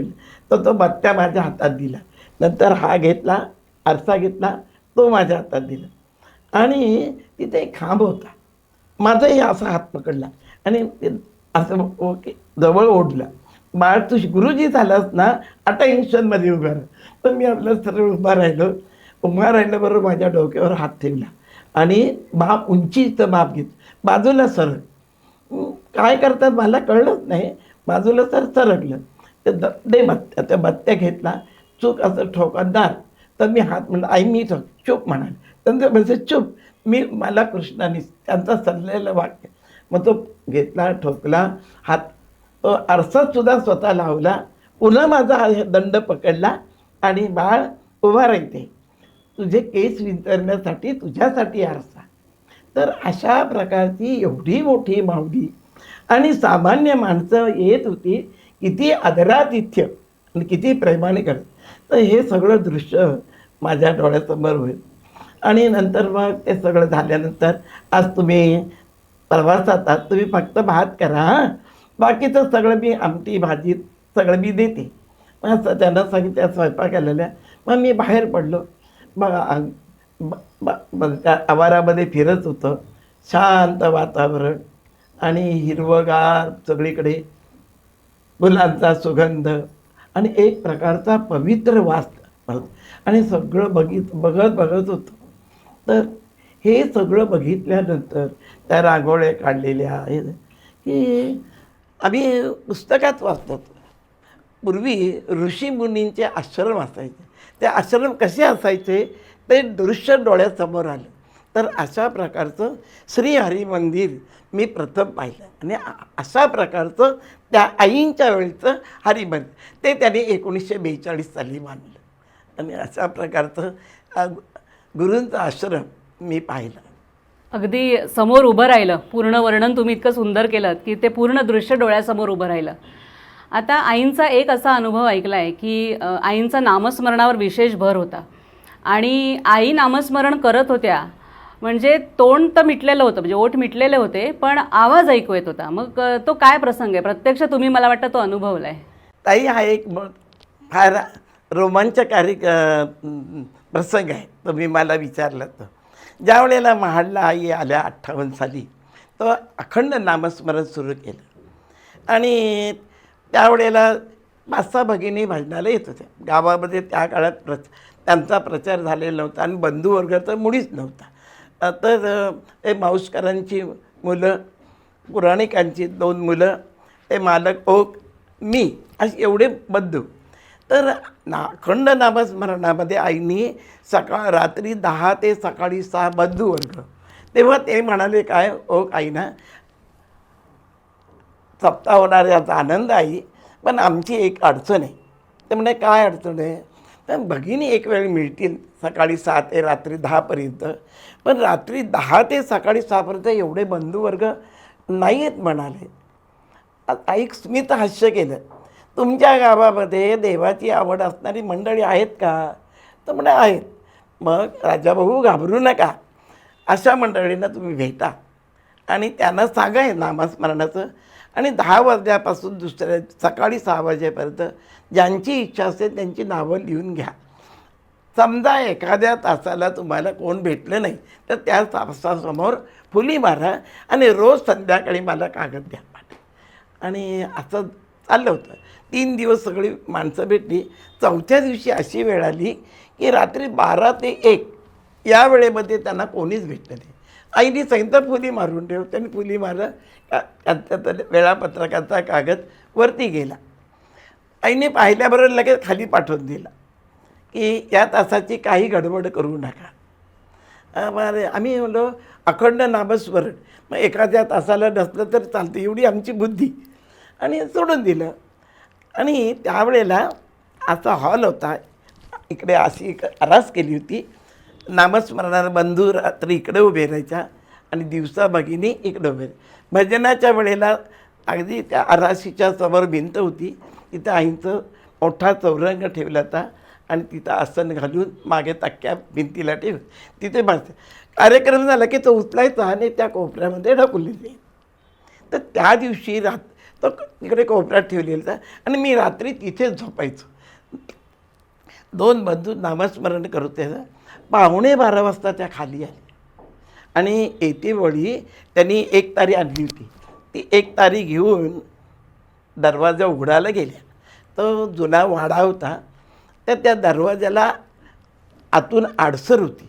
तर तो बत्त्या माझ्या हातात दिला. नंतर हा घेतला, आरसा घेतला, तो माझ्या हातात दिला. आणि तिथे एक खांब होता, माझाही असा हात पकडला आणि असं ओके जवळ ओढला. बाळ तू गुरुजी झालास ना, अटेन्शनमध्ये उभा राहा. तर मी आपलं सरळ उभा राहिल्याबरोबर माझ्या डोक्यावर हात ठेवला आणि माप उंचीचं माप घेत बाजूला सरळ. काय करतात मला कळलंच नाही, बाजूला सरकलं. ते दे बत्त्या, त्या बत्त्या घेतला, चूक असं ठोकदार. तर मी हात म्हणलं आई मी चूप म्हणाल. त्यांचं म्हणजे चूप, मला कृष्णाने त्यांचा सल्लेलं वाक्य. मग तो घेतला, ठोकला हात, तो आरसासुद्धा स्वतः लावला. पुन्हा माझा हा दंड पकडला आणि बाळ उभा राहते, तुझे केस विंचरण्यासाठी तुझ्यासाठी आरसा. तर अशा प्रकारची एवढी मोठी माऊली आणि सामान्य माणसं येत होती, किती आदरातिथ्य आणि किती प्रेमाने करत. तर हे सगळं दृश्य माझ्या डोळ्यासमोर होईल. आणि नंतर मग ते सगळं झाल्यानंतर आज तुम्ही प्रवासात आहात, तुम्ही फक्त भात करा हां, बाकीचं सगळं मी आमटी भाजी सगळं मी देते. असं त्यांना सांगितलं स्वयंपाक आलेल्या. मग मी बाहेर पडलो. त्या आवारामध्ये फिरत होतं. शांत वातावरण आणि हिरवंगार सगळीकडे, फुलांचा सुगंध आणि एक प्रकारचा पवित्र वास आणि सगळं बघत होतो. तर हे सगळं बघितल्यानंतर त्या रांगोळ्या काढलेल्या आहेत की आम्ही पुस्तकात वाचतो. पूर्वी ऋषीमुनींचे आश्रम असायचे. ते आश्रम कसे असायचे ते दृश्य डोळ्यासमोर आलं. तर अशा प्रकारचं श्रीहरी मंदिर मी प्रथम पाहिलं आणि अशा प्रकारचं त्या आईंच्या वेळचं हरिमंदिर ते त्यांनी 1942 साली बांधलं. आणि अशा प्रकारचं गुरूंचा आश्रम मी पाहिलं. अगदी समोर उभं राहिलं. पूर्ण वर्णन तुम्ही इतकं सुंदर केलं की ते पूर्ण दृश्य डोळ्यासमोर उभं राहिलं. आता आईंचा एक असा अनुभव ऐकला आहे की आईंचा नामस्मरणावर विशेष भर होता आणि आई नामस्मरण करत होत्या म्हणजे तोंड तर मिटलेलं होतं, म्हणजे ओठ मिटलेले होते, पण आवाज ऐकू येत होता. मग तो काय प्रसंग आहे? प्रत्यक्ष तुम्ही मला वाटतं तो अनुभवला आहे. ताई, हा एक फार रोमांचकारी प्रसंग आहे. तुम्ही मला विचारलं तर ज्या वेळेला महाडला आई आल्या 58 साली, तर अखंड नामस्मरण सुरू केलं आणि त्यावेळेला 5-6 भगिनी भजनाला येत होत्या. गावामध्ये त्या काळात त्यांचा प्रचार झालेला नव्हता आणि बंधुवर्ग तर मुळीच नव्हता. तर ते माऊसकरांची मुलं, पुराणिकांची 2 मुलं, ते मालक ओक, मी असे एवढे बंधू. तर अखंड नामस्मरणामध्ये आईनी रात्री 10 ते सकाळी 6 बंधुवर्ग. तेव्हा ते म्हणाले काय, ओक आई ना, सप्ताह होणार याचा आनंद आई, पण आमची एक अडचण आहे. ते म्हणे काय अडचण आहे? तर भगिनी एक वेळ मिळतील सकाळी 6 ते रात्री 10पर्यंत, पण रात्री 10 ते सकाळी 6पर्यंत एवढे बंधुवर्ग नाही आहेत म्हणाले. आई स्मित हास्य केलं. तुमच्या गावामध्ये देवाची आवड असणारी मंडळी आहेत का? तर म्हणे आहेत. मग राजाभाऊ घाबरू नका, अशा मंडळींना तुम्ही भेटा आणि त्यांना सांगा हे नामस्मरणाचं आणि 10 वाजल्यापासून दुसऱ्या सकाळी 6 वाजेपर्यंत ज्यांची इच्छा असेल त्यांची नावं लिहून घ्या. समजा एखाद्या तासाला तुम्हाला कोण भेटलं नाही तर त्या तासासमोर फुली मारा आणि रोज संध्याकाळी मला कागद द्या. आणि असं चाललं होतं. 3 दिवस सगळी माणसं भेटली. 4थ्या दिवशी अशी वेळ आली की रात्री 12 ते 1 या वेळेमध्ये त्यांना कोणीच भेटलं नाही. आईने सांगितलं फुली मारून ठेव. त्यांनी फुली मारलं. त्याचा वेळापत्रकाचा कागद वरती गेला. आईने पाहिल्याबरोबर लगेच खाली पाठवून दिला की या तासाची काही गडबड करू नका. आम्ही म्हणलो अखंड नामस्मरण, मग एखाद्या तासाला नसलं तर चालतं, एवढी आमची बुद्धी, आणि सोडून दिलं. आणि त्यावेळेला असा हॉल होता. इकडे अशी आरास केली होती. नामस्मरणाला बंधू रात्री इकडे उभे राहायच्या आणि दिवसा भगिनी इकडे उभे. भजनाच्या वेळेला अगदी त्या आराशीच्या समोर भिंत होती. तिथं आईंचं मोठा चौरंग ठेवला होता आणि तिथं आसन घालून मागे तक्क्या भिंतीला ठेव. तिथे बसते. कार्यक्रम झाला की तो उचलायचा आणि त्या कोपऱ्यामध्ये ढकललेली. तर त्या दिवशी तो इकडे कोपऱ्यात ठेवलेला आणि मी रात्री तिथेच झोपायचो. 2 बंधू नामस्मरण करत होते. 11:15 वाजता त्या खाली आल्या आणि येते वेळी त्यांनी 1 तारी आणली होती. ती 1 तारी घेऊन दरवाजा उघडायला गेल्या. तो जुना वाडा होता. तर त्या दरवाजाला आतून आडसर होती.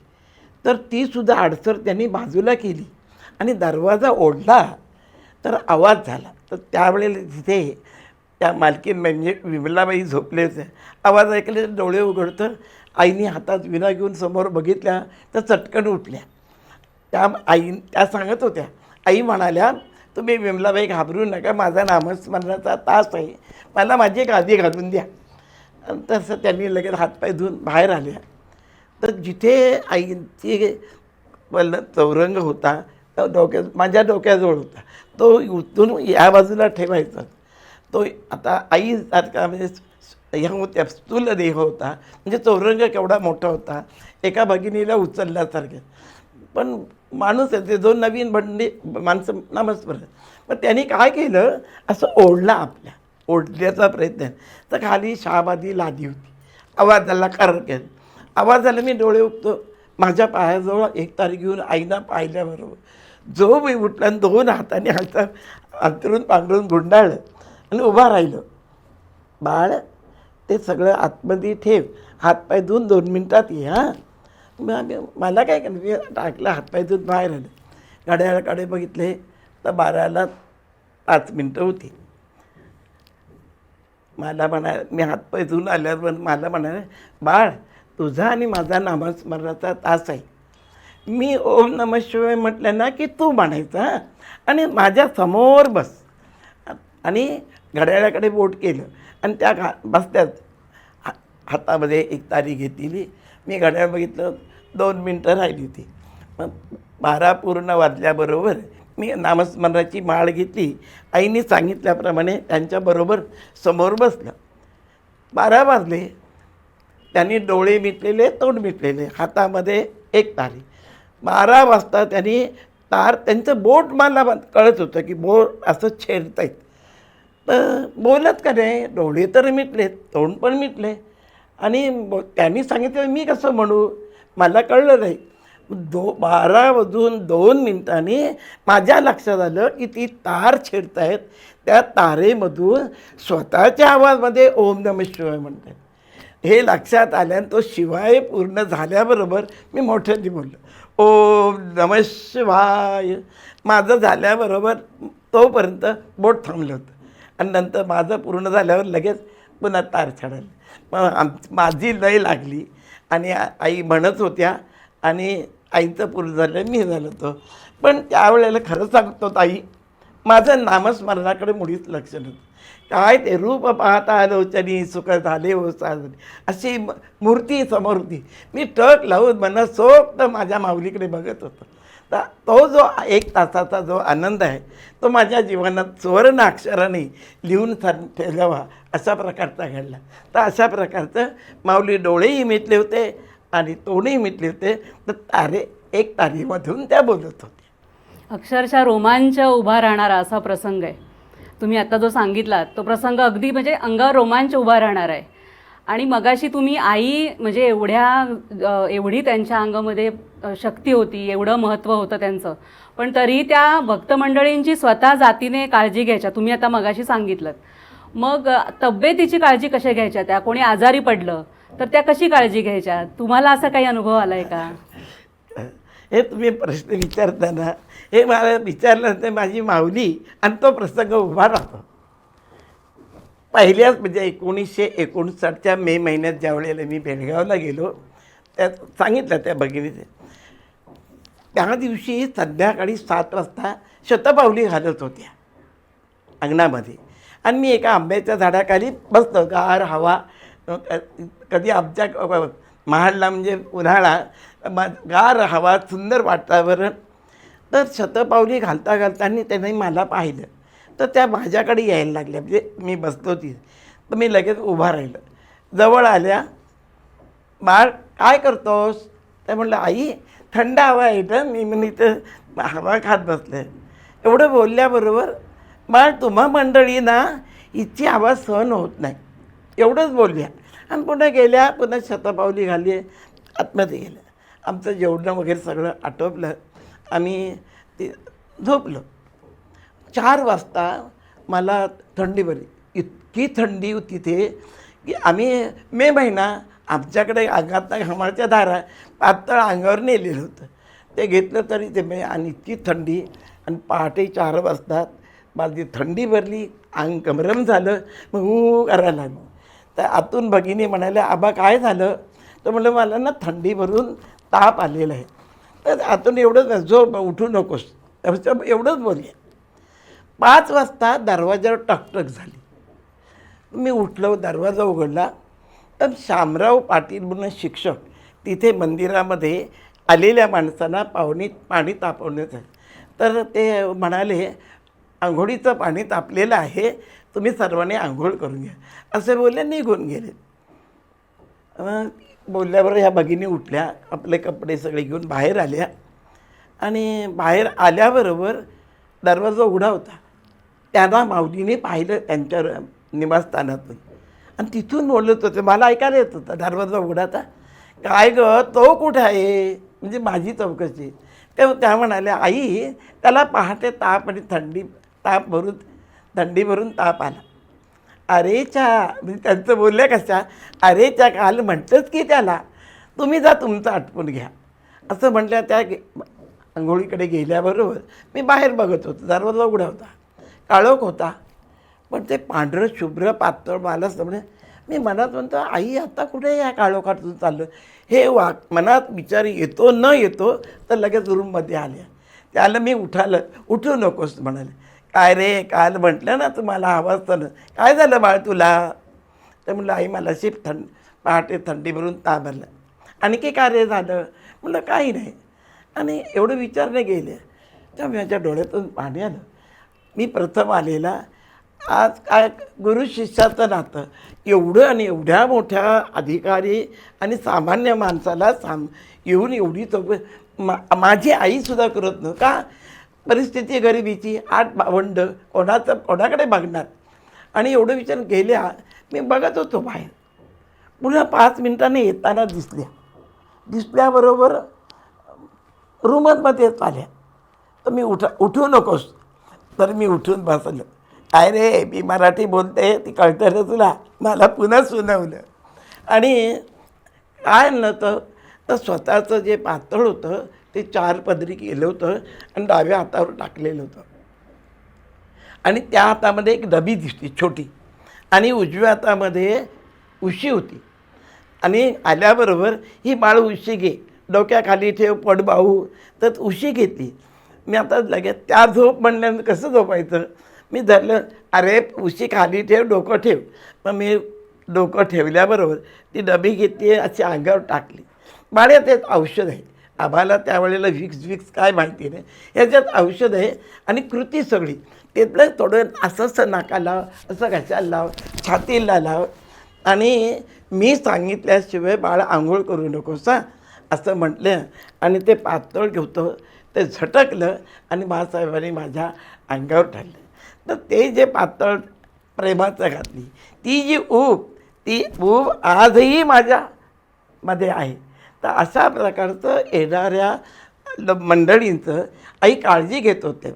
तर तीसुद्धा आडसर त्यांनी बाजूला केली आणि दरवाजा ओढला तर आवाज झाला. तर त्यावेळेला तिथे त्या मालकीन म्हणजे विमलाबाई झोपले होते. आवाज ऐकले, डोळे उघडतं. आईने हातात विणा घेऊन समोर बघितल्या तर चटकन उठल्या. त्या सांगत होत्या. आई म्हणाल्या, तुम्ही विमलाबाई घाबरू नका, माझा नामस्मरणाचा तास आहे, मला माझी गादी घालून द्या. तसं त्यांनी लगेच हातपाय धुवून बाहेर आल्या. तर जिथे आईची चौरंग होता माझ्या डोक्याजवळ होता. तो उचलून या बाजूला ठेवायचा. तो आता आईसारखा म्हणजे ह्या होत्या, स्थूल देह होता. म्हणजे चौरंग केवढा मोठा होता, एका भगिनीला उचलल्यासारखे. पण माणूस आहे ते 2 नवीन माणसं नामस्मरण. मग त्यांनी काय केलं, असं ओढला आपल्या ओढण्याचा प्रयत्न. तर खाली शहाबादी लादी होती. आवाजाला कर केलं. आवाजाला मी डोळे उघडतो. माझ्या पायाजवळ एक तारी घेऊन आईना पाहिल्याबरोबर जो मी उठला आणि 2 हाताने अंतरून पांघरून गुंडाळलं आणि उभा राहिलं. बाळ, ते सगळं आतमध्ये ठेव, हातपाय धुवून 2 मिनटात ये. हां, मला काय केलं, मी टाकलं, हातपाय धुवून बाहेर आलं. घड्याळाकडे बघितले तर 12ला 5 मिनटं होती. मला मी हातपाय धुवून आल्यावर मला म्हणाले, बाळ, तुझा आणि माझा नामस्मरणाचा तास आहे. मी ओम नमः शिवाय म्हटलं ना की तू म्हणायचा आणि माझ्या समोर बस. आणि घड्याळाकडे बोट केलं आणि त्या बसत्यात हातामध्ये एक तारी घेतली. मी घड्याळ बघितलं, 2 मिनटं राहिली होती. मग 12 पूर्ण वाजल्याबरोबर मी नामस्मरणाची माळ घेतली. आईने सांगितल्याप्रमाणे त्यांच्याबरोबर समोर बसलं. 12 वाजले. त्यांनी डोळे मिटलेले, तोंड मिटलेले, हातामध्ये एक तारी. 12 वाजता त्यांनी त्यांचं बोट मला कळत होतं की बोट असं छेडत आहेत. तर बोलत का नाही, डोळे तर मिटले, तोंड पण मिटले. आणि त्यांनी सांगितलं, मी कसं म्हणू, मला कळलं नाही. 12 वाजून 2 मिनिटांनी माझ्या लक्षात आलं की ती तार छेडत आहेत. त्या तारेमधून स्वतःच्या आवाजमध्ये ओम नमः शिवाय म्हणतात. हे लक्षात आल्यानं तो शिवाय पूर्ण झाल्याबरोबर मी मोठ्याने बोललो, ओम नमः शिवाय. माझं झाल्याबरोबर तोपर्यंत बोट थांबलं होतं. आणि नंतर माझं पूर्ण झाल्यावर लगेच पुन्हा तार छाडली. मग माझी लय लागली आणि आई म्हणत होत्या आणि आईचं पूर्ण झालं, मी झालं होतं. पण त्यावेळेला खरं सांगतो ताई, माझं नामस्मरणाकडे मुळीच लक्ष नव्हतं. काय ते रूप पाहता आलोचनी सुख झाले हो साजरे, अशी मूर्ती समोर होती. मी टक लावून मनसोक्त माझ्या माऊलीकडे बघत होतो. तर तो जो 1 तासाचा जो आनंद आहे तो माझ्या जीवनात सुवर्ण अक्षराने लिहून ठेवावा अशा प्रकारचा घडला. तर अशा प्रकारचं माऊली डोळेही मिटले होते आणि तोंडही मिटले होते. तर एक तारीमधून त्या बोलत होते. अक्षरशः रोमांच उभा राहणारा असा प्रसंग आहे. तुम्ही आता जो सांगितलात तो प्रसंग अगदी म्हणजे अंगावर रोमांच उभा राहणार आहे. आणि मगाशी तुम्ही आई म्हणजे एवढी त्यांच्या अंगामध्ये शक्ती होती, एवढं महत्त्व होतं त्यांचं, पण तरीही त्या भक्तमंडळींची स्वतः जातीने काळजी घ्यायच्या. तुम्ही आता मगाशी सांगितलं. मग तब्येतीची काळजी कशा घ्यायच्या त्या? कोणी आजारी पडलं तर त्या कशी काळजी घ्यायच्या? तुम्हाला असा काही अनुभव आला आहे का? हे तुम्ही प्रश्न विचारताना हे मला विचारल्यानंतर माझी माऊली आणि तो प्रसंग उभा राहतो. पहिल्याच म्हणजे 1959च्या मे महिन्यात ज्या वेळेला मी बेळगावला गेलो, त्यात सांगितलं त्या भगिनीचे, त्या दिवशी संध्याकाळी 7 वाजता शतपावली घालत होत्या अंगणामध्ये. आणि मी एका आंब्याच्या झाडाखाली बसतो, गार हवा. कधी आमच्या महाडला म्हणजे उन्हाळा, गार हवा, सुंदर वातावरण. तर शतपावली घालता घालताना त्यांनी मला पाहिलं. तर त्या माझ्याकडे यायला लागल्या. म्हणजे मी बसलो ती, तर मी लगेच उभा राहिलं. जवळ आल्या, बाळ काय करतोस? ते म्हटलं, आई थंड हवा आहे ना, मी इथं हवा खात बसले. एवढं बोलल्याबरोबर, बाळ तुम्हा मंडळी ना हिची आवाज सहन होत नाही, एवढंच बोलल्या. आणि पुन्हा गेल्या, पुन्हा शतपावली घाली, आतमध्ये गेल्या. आमचं जेवणं वगैरे सगळं आटोपलं. आम्ही ते झोपलो. 4 वाजता मला थंडी भरली. इतकी थंडी होती तिथे की आम्ही मे महिना, आमच्याकडे अंगात घामाच्या धारा पातळ अंगावर नेलेलं होतं. ते घेतलं तरी ते आणि इतकी थंडी. आणि पहाटे 4 वाजता माझी थंडी भरली, अंग गरम झालं. मग करायला लागलं. तर आतून भगिनी म्हणाल्या, आबा काय झालं? तर म्हटलं, मला ना थंडी भरून ताप आलेला आहे. तर आतून एवढंच, जो उठू नकोस, एवढंच बोलले. 5 वाजता दरवाजावर टकटक झाली. मी उठलो, दरवाजा उघडला. तर शामराव पाटील म्हणून शिक्षक तिथे मंदिरामध्ये आलेल्या माणसांना पाणी तापवण्याचं. तर ते म्हणाले, आंघोळीचं पाणी तापलेलं आहे, तुम्ही सर्वांनी आंघोळ करून घ्या, असे बोलले. निघून गेले. बोलल्याबरोबर ह्या भगिनी उठल्या, आपले कपडे सगळे घेऊन बाहेर आल्या. आणि बाहेर आल्याबरोबर दरवाजा उघडा होता. त्यांना माऊलीने पाहिलं, त्यांच्या निवासस्थानातून. आणि तिथून बोलत होते, मला ऐकायला येत होतं दरवाजा उघडाचा. काय गं, तो कुठे आहे, म्हणजे माझी चौकशी. त्या म्हणाल्या, आई त्याला पहाटे ताप आणि थंडी भरून ताप आला. अरेच्या, म्हणजे त्यांचं बोलल्या कशा, अरेच्या काल म्हटलंच की त्याला, तुम्ही जा तुमचं आटपून घ्या असं म्हटल्या. त्या आंघोळीकडे गेल्याबरोबर मी बाहेर बघत होतो, दरवाजा उघडा होता, काळोख होता, पण ते पांढरं शुभ्र पातळ मला समजे. मी मनात म्हणतो, आई आता कुठे या काळोखातून चाललं. हे मनात विचार येतो न येतो तर लगेच रूममध्ये आल्या. त्याला मी उठू नकोस म्हणाले. काय रे, काल म्हटलं ना तुम्हाला आवाज तर, काय झालं बाळ तुला. तर म्हटलं, आई मला पहाटे थंडी भरून ताप आला. आणखी कार्य झालं, म्हटलं काही नाही. आणि एवढं विचारणे गेले तर माझ्या डोळ्यातून पाणी आलं. मी प्रथम आलेला, आज काय गुरु शिष्याचं नातं एवढं, आणि एवढ्या मोठ्या अधिकारी आणि सामान्य माणसाला येऊन एवढी माझी आईसुद्धा करत नव्हतं. का, परिस्थिती गरिबीची, 8 भावंड, कोणाकडे बघणार. आणि एवढं विचार गेल्या. मी बघत होतो बाहेर, पुन्हा 5 मिनिटांनी येताना दिसल्याबरोबर रूममध्येच आल्या. तर मी उठू नकोस, तर मी उठून बसलो. काय रे, मी मराठी बोलते, ती कळतं ना तुला, मला पुन्हा सुनावलं. आणि काय नव्हतं तर स्वतःचं जे पातळ होतं ते 4 पदरी केलं होतं आणि डाव्या हातावर टाकलेलं होतं. आणि त्या हातामध्ये एक डबी दिसली छोटी, आणि उजव्या हातामध्ये उशी होती. आणि आल्याबरोबर, ही बाळ उशी घे, डोक्याखाली ठेव, पडबाहू. तर उशी घेतली. मी आता लगेच त्या झोप म्हणल्यानं कसं झोपायचं, मी धरलं, अरे उशी खाली ठेव, डोकं ठेव. मग मी डोकं ठेवल्याबरोबर ती डबी घेतली, अशी अंगावर टाकली. बाळ्या त्यात औषध आहे. आम्हाला त्यावेळेला विक्स काय माहिती नाही, ह्याच्यात औषध आहे. आणि कृती सगळी तिथलं थोडं असं नाका लाव, असं घशाला लाव, छातीला लाव, आणि मी सांगितल्याशिवाय बाळ आंघोळ करू नकोस हां असं म्हटलं. आणि ते पातळ घेतो ते झटकलं आणि बाळासाहेबांनी माझ्या अंगावर टाकलं. तर ते जे पातळ प्रेमाचं घातली, ती ऊब आजही माझ्यामध्ये आहे. तर अशा प्रकारचं येणाऱ्या मंडळींचं आई काळजी घेत होते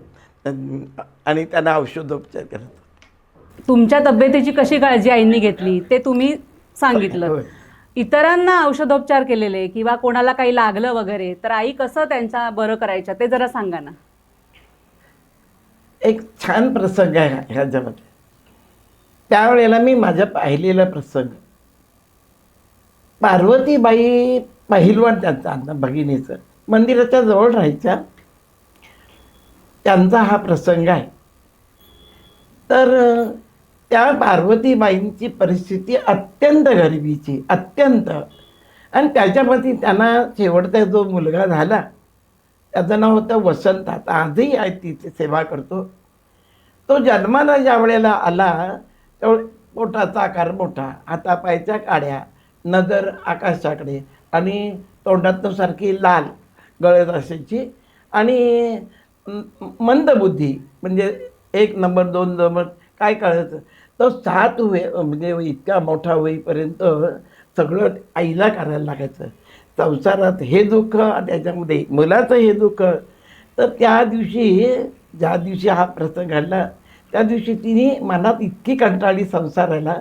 आणि त्यांना औषधोपचार करत. तुमच्या तब्येतीची कशी काळजी आईंनी घेतली ते तुम्ही सांगितलं. होय. इतरांना औषधोपचार केलेले किंवा कोणाला काही लागलं वगैरे तर आई कसं त्यांचा बरं करायच्या ते जरा सांगा ना. एक छान प्रसंग आहे ह्याच्यामध्ये. त्यावेळेला मी माझ्या पाहिलेला प्रसंग, पार्वतीबाई पहिलवान त्यांचा भगिनीचं मंदिराच्या जवळ राहायच्या, त्यांचा हा प्रसंग आहे. तर त्या पार्वतीबाईंची परिस्थिती अत्यंत गरिबीची, अत्यंत. आणि त्याच्यामध्ये त्यांना शेवटचा जो मुलगा झाला त्याचं नाव होतं वसंत. आता आजही आहे, तिची सेवा करतो. तो जन्माला ज्या वेळेला आला त्यावेळे पोटाचा आकार मोठा, हातापायच्या काड्या, नजर आकाशाकडे, आणि तोंडातनं सारखी लाल गळत असायची, आणि मंदबुद्धी, म्हणजे 1 नंबर 2 नंबर काय कळायचं. तो 7 म्हणजे इतका मोठा होईपर्यंत सगळं आईला करायला लागायचं. संसारात हे दुःख, त्याच्यामध्ये मुलाचं हे दुःख. तर त्या दिवशी, ज्या दिवशी हा प्रसंग घडला त्या दिवशी तिने मनात इतकी कंटाळली संसाराला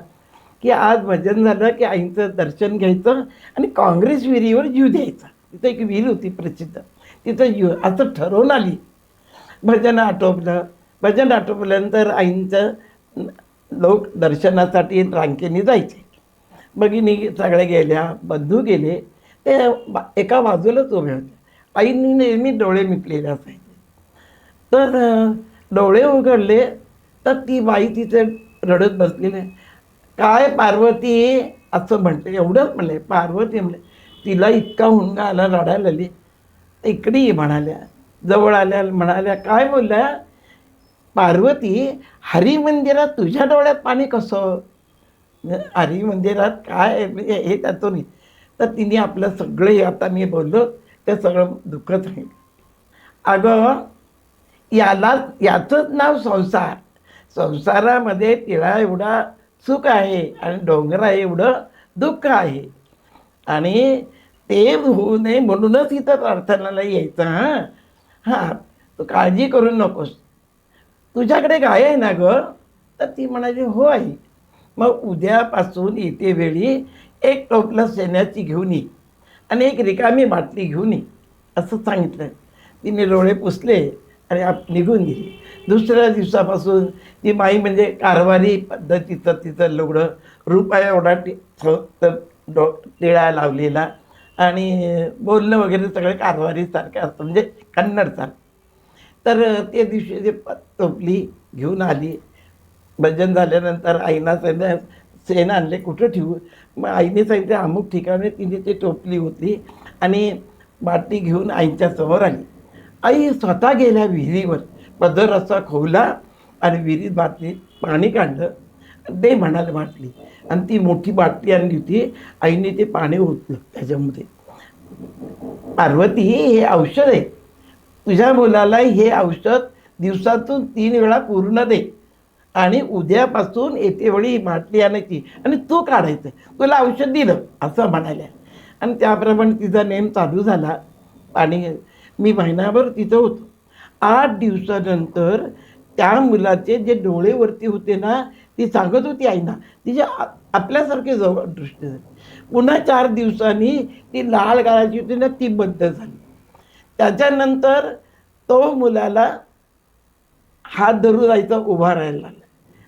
की आज भजन झालं की आईचं दर्शन घ्यायचं आणि काँग्रेस विहिरीवर जीव द्यायचा. तिथं एक विहीर होती प्रसिद्ध, तिथं जीव असं ठरवून आली. भजन आटोपल्यानंतर आईंचं लोक दर्शनासाठी रांकेने जायचे. भगिनी सगळ्या गेल्या, बंधू गेले, ते एका बाजूलाच उभे होते. आईंनी नेहमी डोळे मिटलेले असायचे. तर डोळे उघडले तर ती बाई तिथे रडत बसलेली. काय पार्वती असं म्हणते, एवढंच म्हणले पार्वती म्हणले. तिला इतका हुंगा आला, रडायला आली. इकडे ये म्हणाल्या, जवळ आल्या, म्हणाल्या, काय बोलल्या पार्वती, हरिमंदिरात तुझ्या डोळ्यात पाणी कसं, हरिमंदिरात काय म्हणजे हे त्यातून नाही. तर तिने आपलं सगळं, हे आता मी बोललो ते सगळं दुःखच राहील. अगं याचंच नाव संसार. संसारामध्ये तिला एवढा सुख आहे आणि डोंगरा एवढं दुःख आहे. आणि ते होऊ नये म्हणूनच इथं प्रार्थनाला यायचं. हां हां, तू काळजी करू नकोस, तुझ्याकडे गाय आहे ना गं? तर ती म्हणाली, हो आई. मग उद्यापासून येते वेळी एक टोपलं शेणाची घेऊन ये आणि एक रिकामी बाटली घेऊन ये असं सांगितलं. तिने डोळे पुसले आणि निघून गेली. दुसऱ्या दिवसापासून ती बाई म्हणजे कारभारी पद्धतीचं तिचं लुगडं, रुपया एवढा टिळा लावलेला आणि बोलणं वगैरे सगळं कारभारीसारखं असतं, म्हणजे कन्नडसारखं. तर त्या दिवशी ते टोपली घेऊन आली. भजन झाल्यानंतर आईना सांगितलं शेण आणले, कुठं ठेवू? मग आईने सांगितलं अमुक ठिकाणी. तिने ते टोपली होती आणि बाटली घेऊन आईच्या समोर आली. आई स्वतः गेल्या विहिरीवर, पदर असा खोवला आणि विहिरीत बाटली पाणी काढलं. ते म्हणाले बाटली, आणि ती मोठी बाटली आणली होती. आईने ते पाणी ओतलं त्याच्यामध्ये. पार्वती, हे औषध आहे, तुझ्या मुलाला हे औषध दिवसातून 3 वेळा पूर्ण दे आणि उद्यापासून येते वेळी ही बाटली आणायची आणि तू काढायचं, तुला औषध दिलं असं म्हणाल्या. आणि त्याप्रमाणे तिचा नेम चालू झाला. आणि मी महिनाभर तिथं होतो. 8 दिवसानंतर त्या मुलाचे जे डोळेवरती होते ना, ती सांगत होती आईना, तिच्या आपल्यासारखे जवळ दृष्टी झाली. पुन्हा 4 दिवसांनी ती लाल गाळाची होती ना, ती बंद झाली. त्याच्यानंतर तो मुलाला हात धरून जायचा, उभा राहायला लागला.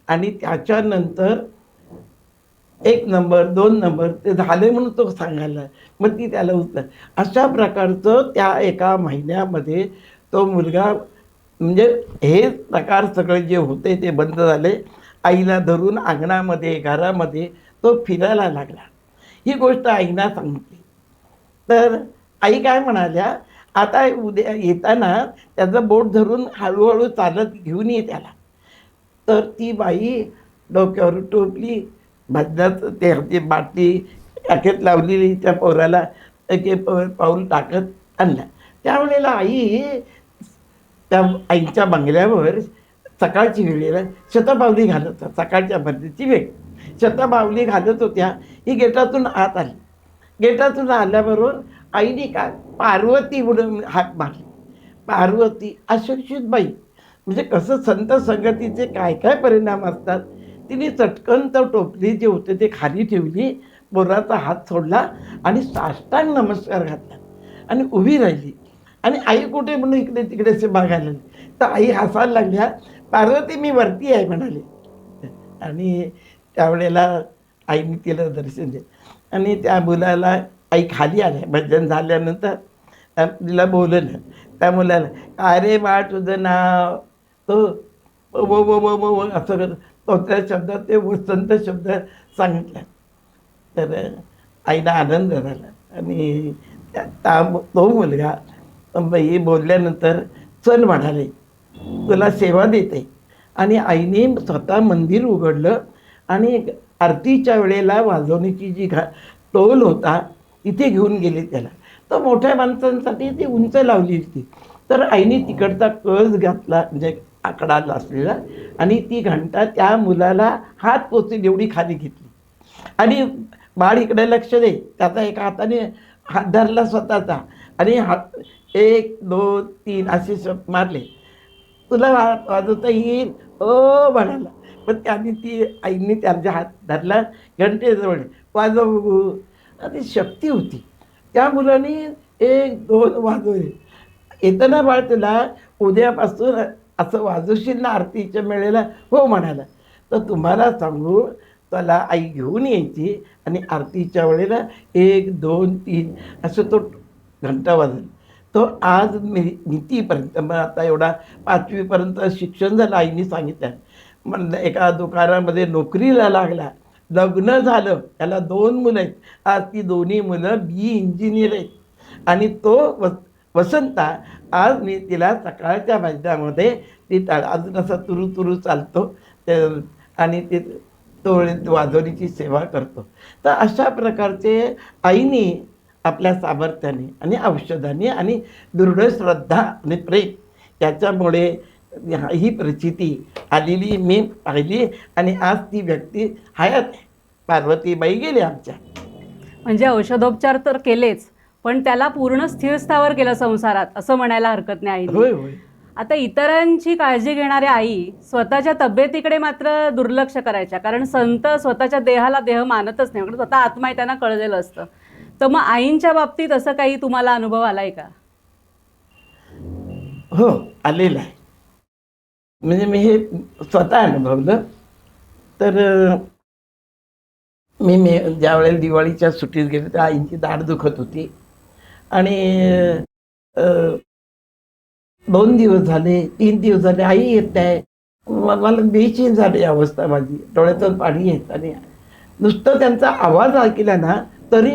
आणि त्याच्यानंतर 1 नंबर 2 नंबर ते झाले म्हणून तो सांगायला. मग ती त्याला उचल. अशा प्रकारचं त्या एका महिन्यामध्ये तो मुलगा, म्हणजे हे प्रकार सगळे जे होते ते बंद झाले. आईला धरून अंगणामध्ये घरामध्ये तो फिरायला लागला. ही गोष्ट आईना सांगितली. तर आई काय म्हणाल्या, आता उद्या येताना त्याचं बोट धरून हळूहळू चालत घेऊन ये त्याला. तर ती बाई डोक्यावर टोपली, भजनाचं ते बाटली टाकेत लावलेली, त्या पोराला एक पाऊल टाकत आणला. त्यावेळेला आई त्या आईच्या बंगल्यावर सकाळची वेळेला शतपावली घालत होत्या. सकाळच्या भरतीची वेळ शतपावली घालत होत्या. ही गेटातून आत आली. गेटातून आल्याबरोबर आईने काय पार्वती म्हणून हाक मारली. पार्वती अशिक्षित बाई, म्हणजे कसं संत संगतीचे काय काय परिणाम असतात. तिने चटकन तर टोपली जे होते ते खाली ठेवली, पोराचा हात सोडला आणि साष्टांग नमस्कार घातला आणि उभी राहिली. आणि आई कुठे म्हणून इकडे तिकडेचे बघायला लागली. तर आई हसायला लागल्या. पार्वती, मी वरती आहे म्हणाले. आणि त्यावेळेला आईने तिला दर्शन दिलं. आणि त्या मुलाला आई खाली आल्या. भजन झाल्यानंतर तिला बोललं. त्या मुलाला, काय रे बा तुझं नाव? तो असं तोत्या शब्दात ते वसंत शब्द सांगितला. तर आईला आनंद झाला. आणि तो मुलगा बाई बोलल्यानंतर चल म्हणाले, तुला सेवा देते. आणि आईने स्वतः मंदिर उघडलं आणि आरतीच्या वेळेला वाजवणीची जी टोल होता तिथे घेऊन गेले त्याला. तर मोठ्या माणसांसाठी ती उंच लावली होती. तर आईने तिकडचा कळस घातला, म्हणजे आकडा असलेला, आणि ती घंटा त्या मुलाला हात पोचेल एवढी खाली घेतली. आणि बाळ इकडे लक्ष दे, त्याचा एका हाताने हात धरला स्वतःचा आणि हात 1 2 3 असे शब्द मारले. तुला वाजवता येईल ओ म्हणाला. पण त्याने ती आईने त्यांचा हात धरला, घंटेजवळ वाजव. ती शक्ती होती. त्या मुलाने 1 2 वाजवले. येताना बाळ तुला उद्यापासून असं वाजवशील ना आरतीच्या वेळेला? हो म्हणाला. तर तुम्हाला सांगू, त्याला आई घेऊन यायची आणि आरतीच्या वेळेला 1 2 3 असं तो घंटा वाजवला. तो आज नीतीपर्यंत, मग आता एवढा 5वीपर्यंत शिक्षण झालं आईने सांगितलं. मग एका दुकानामध्ये नोकरीला लागला. लग्न झालं. त्याला 2 मुलं आहेत. आज ती दोन्ही मुलं BE इंजिनियर आहेत. आणि तो वसंता, आज मी तिला सकाळच्या भजनामध्ये ती अजून असा तुरू तुरू चालतो आणि ते वाजवणीची सेवा करतो. तर अशा प्रकारचे आईने आपल्या सामर्थ्याने आणि औषधाने आणि दृढ श्रद्धा आणि प्रेम याच्यामुळे ही परिस्थिती आलेली मी पाहिली आणि आज ती व्यक्ती हयात आहे. पार्वतीबाई गेली आमच्या. म्हणजे औषधोपचार तर केलेच, पण त्याला पूर्ण स्थिरस्थावर केलं संसारात, असं म्हणायला हरकत नाही आईने. होय होय. आता इतरांची काळजी घेणाऱ्या आई स्वतःच्या तब्येतीकडे मात्र दुर्लक्ष करायच्या, कारण संत स्वतःच्या देहाला देह मानतच नाही, कारण स्वतः आत्मा आहे त्यांना कळलेलं असतं. तर मग आईंच्या बाबतीत असं काही तुम्हाला अनुभव आलाय का? हो, आलेलं आहे. म्हणजे मी हे स्वतः अनुभवलं. तर मी ज्या वेळेला दिवाळीच्या सुट्टीत गेले तर आईंची दाढ दुखत होती आणि 2 दिवस झाले, 3 दिवस झाले आई येत नाही. मला बेचैन झाली अवस्था माझी, डोळ्यातून पाणी येत आणि नुसतं त्यांचा आवाज ऐकला ना तरी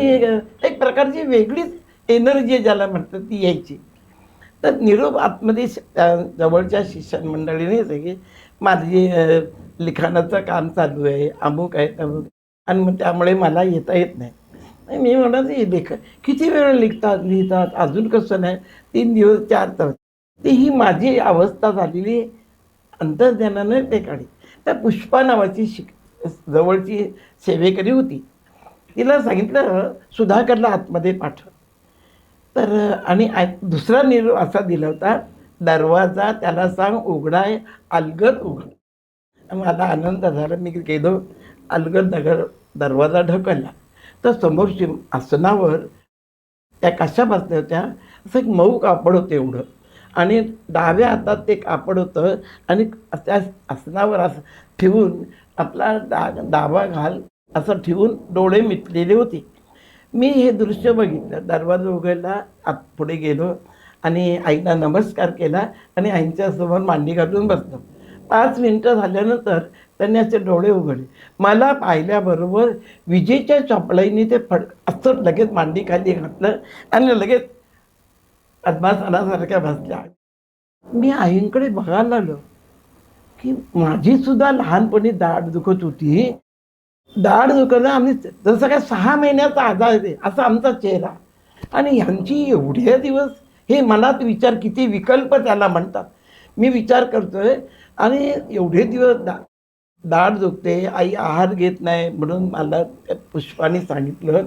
एक प्रकारची वेगळीच एनर्जी ज्याला म्हणतात ती यायची. तर निरोप आतमध्ये जवळच्या शिष्यमंडळीने सगळे माझी लिखाणाचं काम चालू आहे, अमुक आहे तमुक, आणि मग त्यामुळे मला येता येत नाही. मी म्हणत किती वेळ लिहितात अजून कसं नाही, 3 दिवस 4 तास. ती ही माझी अवस्था झालेली अंतर्ज्ञानानं ते काढी. त्या पुष्पा नावाची जवळची सेवेकरी होती. तिला सांगितलं सुधाकरला आतमध्ये पाठव. तर आणि दुसरा निरोप असा दिला होता, दरवाजा त्याला सांग उघडाय, अलगद उघड. मला आनंद झाला. मी गेलो, अलगद दरवाजा ढकलला तर समोर आसनावर त्या कशा बसल्या होत्या, असं एक मऊ कापड होतं एवढं, आणि डाव्या हातात ते कापड होतं आणि त्या आसनावर असं ठेवून आपला डावा घाल असं ठेवून डोळे मिटलेले होते. मी हे दृश्य बघितलं. दरवाजा उघडला, आत पुढे गेलो आणि आईला नमस्कार केला आणि आईंच्यासमोर मांडी घालून बसलो. 5 मिनटं झाल्यानंतर त्यांनी असे डोळे उघडले. मला पाहिल्याबरोबर विजेच्या चपलाईने ते असं लगेच मांडी खाली घातलं आणि लगेच पद्मासनासारख्या बसल्या. मी आईंकडे बघायला लागलो की माझी सुद्धा लहानपणी दाढ दुखत होती. दाढ दुखणं आम्ही जसं काय 6 महिन्याचा आजार आहे असा आमचा चेहरा, आणि ह्यांची एवढे दिवस हे मनात विचार, किती विकल्प त्याला म्हणतात. मी विचार करतोय आणि एवढे दिवस दाढ दुखते, आई आहार घेत नाही म्हणून मला पुष्पाने सांगितलं,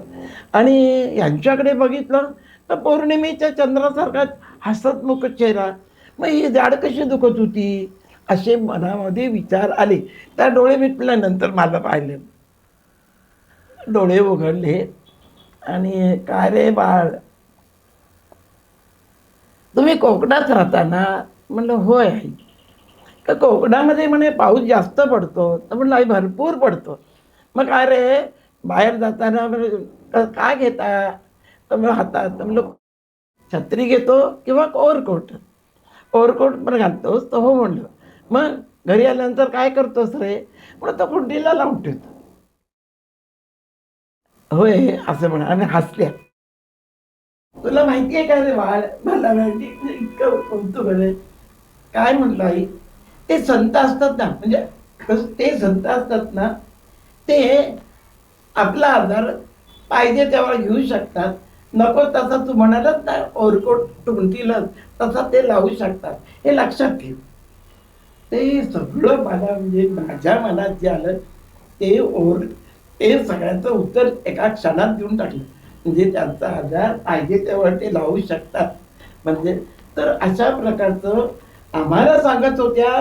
आणि यांच्याकडे बघितलं तर पौर्णिमेच्या चंद्रासारखा हसतमुख चेहरा. मग ही दाढ कशी दुखत होती असे मनामध्ये विचार आले. त्या डोळे मिटल्यानंतर मला पाहिले, डोळे उघडले आणि काय रे बाळ, तुम्ही कोकणात राहता ना? म्हणलं होय आई. तर कोकणामध्ये म्हणे पाऊस जास्त पडतो. तर म्हणलं आई भरपूर पडतो. मग काय रे बाहेर जाताना काय घेता? तर मग हातात, तर म्हणलं छत्री घेतो किंवा ओव्हरकोट. ओव्हरकोट पण घालतोस? तर हो म्हणलं. मग घरी आल्यानंतर काय करतोस रे? म्हणून तो कुंडीला लावून ठेवतो. होय असं म्हणा आणि हसल्या. तुला माहिती आहे का रे बाळ? मला माहिती, इतकं कौतुक आहे. काय म्हणलं आई? ते संत असतात ना, म्हणजे ते संत असतात ना, ते आपला आधार पाहिजे तेव्हा घेऊ शकतात. नको तसा तू म्हणालाच ना ओरकोट टुंटीला, तसा ते लावू शकतात. हे लक्षात ठेव. ते सगळं मला म्हणजे माझ्या मनात जे आलं ते सगळ्यांचं उत्तर एका क्षणात देऊन टाकलं. म्हणजे त्यांचा आधार पाहिजे तेव्हा ते लावू शकतात. म्हणजे तर अशा प्रकारचं आम्हाला सांगत होत्या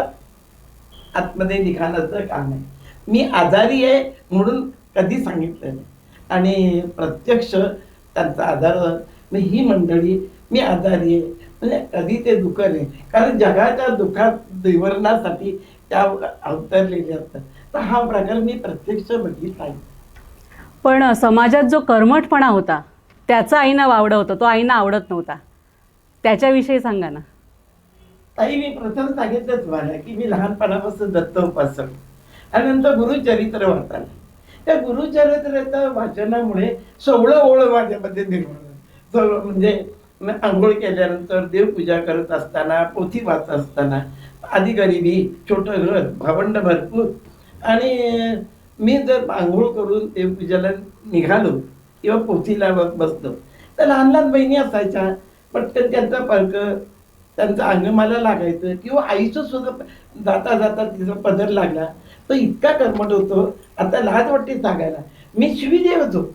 आतमध्ये लिखाणाचं काम आहे. मी आजारी आहे म्हणून कधी सांगितलं नाही, आणि प्रत्यक्ष त्यांचा आधार मी ही मंडळी मी आजारी आहे म्हणजे कधी ते दुःख नाही, कारण जगाच्या दुःखात निवारणासाठी त्या अवतरलेले असतात. तर हा प्रकार मी प्रत्यक्ष बघितला आहे. पण समाजात जो कर्मठपणा होता त्याचा आईना वावडं होतं, तो आईना आवडत नव्हता. त्याच्याविषयी सांगा ना. ताई, मी प्रथम सांगितलं तुम्हाला की मी लहानपणापासून दत्त उपासक आणि नंतर गुरुचरित्र वाचलं. त्या गुरुचरित्राच्या वाचनामुळे 16 ओळ माझ्यामध्ये निर्माण झाली. म्हणजे आंघोळ केल्यानंतर देवपूजा करत असताना, पोथी वाचत असताना, आधी गरिबी, छोटं घर, भावंड भरपूर, आणि मी जर आंघोळ करून देवपूजाला निघालो किंवा पोथीला बसलो तर लहान लहान बहिणी असायच्या. पटकन त्यांचा पलक त्यांचं अंग मला लागायचं, किंवा आईचं सुद्धा जाता जाता तिचा पदर लागला. तो इतका कर्मठ होतो, आता लाज वाटते सांगायला. मी शिवी देत होतो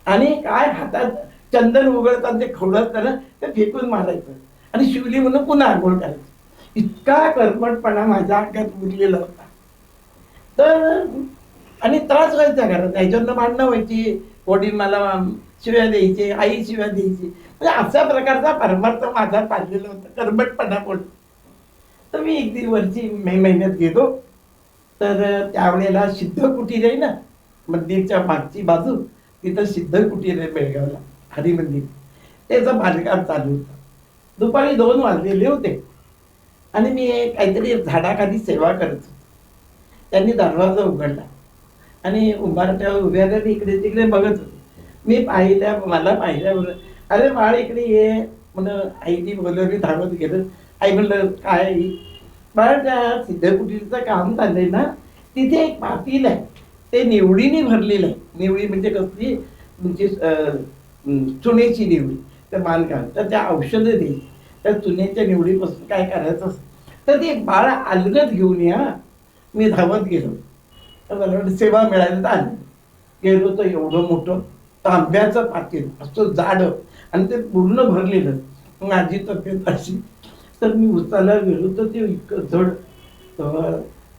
आणि काय हातात चंदन उघडताना ते खवळताना ते फेकून मारायचं आणि शिवली म्हणून पुन्हा आंघोळ करायचं. इतका कर्मठपणा माझ्या अंगात उरलेला होता. तर आणि त्रास व्हायचा घरात, ह्याच्यानं भांडणं व्हायची, वडील मला शिव्या द्यायचे, आई शिव्या द्यायची. म्हणजे अशा प्रकारचा परमार्थ माझा पाडलेला होता कर्मठपणामुळे. तर मी एक वर्षी मे महिन्यात गेलो. तर त्यावेळेला सिद्ध कुटीर आहे ना मंदिरच्या मागची बाजू, तिथं सिद्ध कुटीर आहे बेळगावला, हरिमंदिर. त्याचं बांधकाम चालू होतं. दुपारी 2 वाजलेले होते आणि मी काहीतरी झाडाखाली सेवा करत होतो. त्यांनी दरवाजा उघडला आणि उभारत्या उभ्या राहून इकडे तिकडे बघत होते. मी मला पाहिल्यावर, अरे बाळ इकडे ये म्हणून आईनी बोलवली. धावत गेलं. आई म्हणलं काय? बाळ त्या सिद्धकुटीचं काम चाललंय ना, तिथे एक पाटील आहे, ते निवडीने भरलेलं आहे. निवडी म्हणजे कसली, तुमची चुन्याची निवडी, त्या बांधकाम. तर त्या औषधं द्यायची. त्या चुन्याच्या निवडीपासून काय करायचं तर ते बाळ अलगद घेऊन या. मी धावत गेलो. तर मला वाटतं सेवा मिळाली तर आली. गेलो तर एवढं मोठं तांब्याचं पाटील, असं जाड आणि ते पूर्ण भरलेलं. माझी तब्येत अशी. तर मी उचलायला गेलो तर ते इतकं जड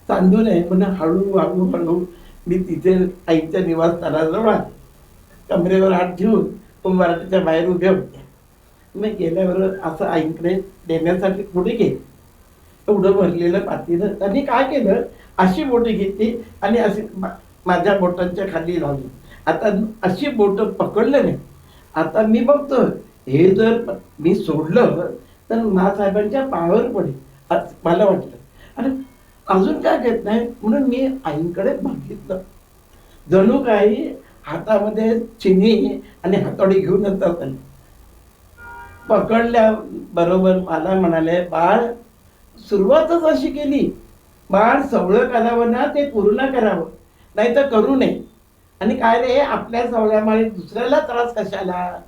चांदून आहे. म्हणून हळू मी तिथे आईच्या निवासस्थानाजवळ आलो. कमरेवर हात ठेवून कुंभाराच्या बाहेर उभ्या होत्या. मी गेल्यावर असं आईकडे देण्यासाठी पुढे गेले. एवढं भरलेलं पातीलं. त्यांनी काय केलं, अशी बोटं घेतली आणि अशी माझ्या बोटांच्या खाली लावली. आता अशी बोटं पकडलं नाही. आता मी बघतो हे जर मी सोडलं तर मासाहेबांच्या पायावर पडेल मला वाटलं. आणि अजून काय घेत नाही म्हणून मी आईकडे बघितलं. जणू काही हातामध्ये चिनी आणि हातोडी घेऊनच जात आली. पकडल्या बरोबर मला म्हणाले, बाळ सुरुवातच अशी केली, बाळ सवळं करावं ना ते पूर्ण करावं, नाही तर करू नये. आणि काय रे, आपल्या सवळ्यामुळे दुसऱ्याला त्रास कशाला.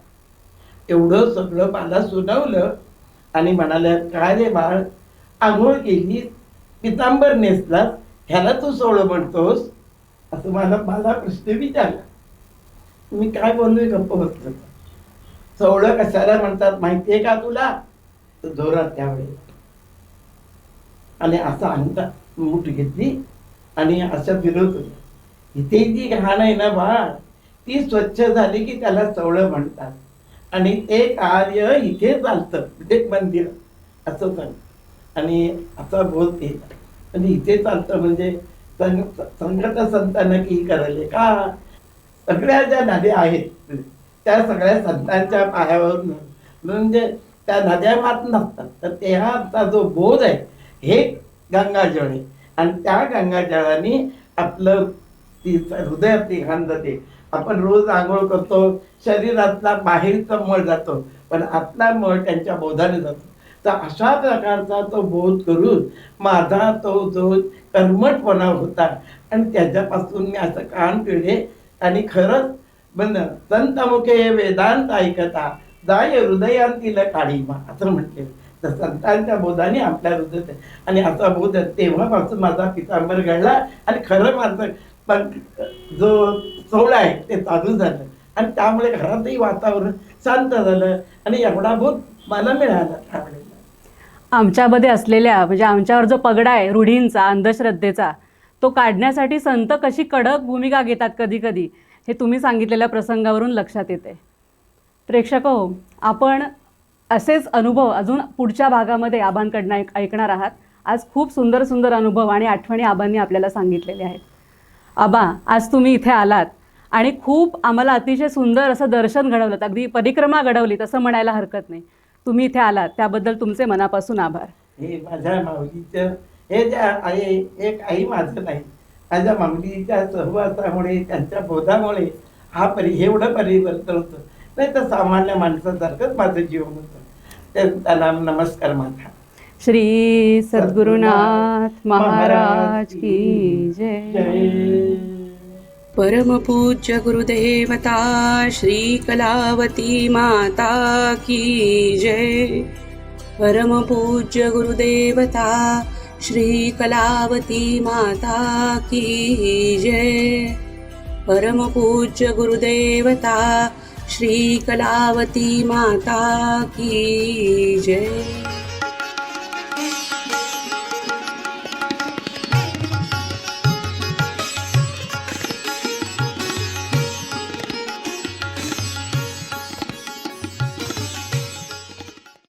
एवढं सगळं मला सुनावलं आणि म्हणाल्या, काय रे बाळ, आंघोळ केली, पितांबर नेसलास, ह्याला तू सवळं म्हणतोस, असं मला प्रश्न विचारला. मी काय बोललोय, गप्प बसलो. सवळं कशाला म्हणतात माहितीये का तुला, जोरात त्यावेळेला. आणि असा अंता मूठ घेतली आणि अशा फिरवत होती. इथे जी घाण आहे ना बाळ, ती स्वच्छ झाली की त्याला सवळं म्हणतात. आणि ते कार्य इथे चालतं, म्हणजे मंदिर असं सांग. आणि असा बोलते आणि इथे चालतं म्हणजे संकट संतांना की करायले का. सगळ्या ज्या नद्या आहेत त्या सगळ्या संतांच्या पायावर, म्हणजे त्या नद्या मात नसतात. तर त्याचा जो बोध आहे हे गंगाजळ आहे. आणि त्या गंगाजळाने आपलं ती हृदयातली घाण जाते. आपण रोज आंघोळ करतो, शरीरातला बाहेरचा मळ जातो, पण आतला मळ त्यांच्या बोधाने जातो. तर अशा प्रकारचा तो बोध करून माझा तो जो कर्मठपणा होता आणि त्याच्यापासून मी असं कान पिळे. आणि खरंच बन संतमुखे वेदांत ऐकता, जाय हृदयांतील काळीमा, असं म्हटले. तर संतांच्या बोधाने आपल्या हृदयात आहे. आणि असा बोध तेव्हापासून माझा पितांबर घडला. आणि खरं माझं पण जो सोहळा आहे ते चालू झालं. आणि त्यामुळे घरातही वातावरण शांत झालं आणि एवढा बोध मला मिळाला त्यावेळेला. आमच्यामध्ये असलेल्या, म्हणजे आमच्यावर जो पगडा आहे रूढींचा, अंधश्रद्धेचा, तो काढण्यासाठी संत कशी कडक भूमिका घेतात कधी कधी, हे तुम्ही सांगितलेल्या प्रसंगावरून लक्षात येते. प्रेक्षको, आपण असेच अनुभव अजून पुढच्या भागामध्ये आबांकडनं ऐकणार आहात. आज खूप सुंदर सुंदर अनुभव आणि आठवणी आबांनी आपल्याला सांगितलेल्या आहेत. आबा, आज तुम्ही इथे आलात आणि खूप आम्हाला अतिशय सुंदर असं दर्शन घडवलं, अगदी परिक्रमा घडवली तसं म्हणायला हरकत नाही. तुम्ही इथे आलात त्याबद्दल तुमचे मनापासून आभार. हे माझ्या माऊलीचं, हे ज्या आई, एक आई माझं नाही, माझ्या माऊलीच्या सहवासामुळे, त्यांच्या बोधामुळे हा एवढं परिवर्तन होतं. नाही तर सामान्य माणसासारखंच माझं जीवन होतं. त्यांना नमस्कार माझा. श्री सद्गुरुनाथ महाराज की जय. परमपूज्य गुरुदेवता श्री कलावती माता की जय. परम पूज्य गुरुदेवता श्री कलावती माता की जय। परम पूज्य गुरुदेवता श्री कलावती माता की जय।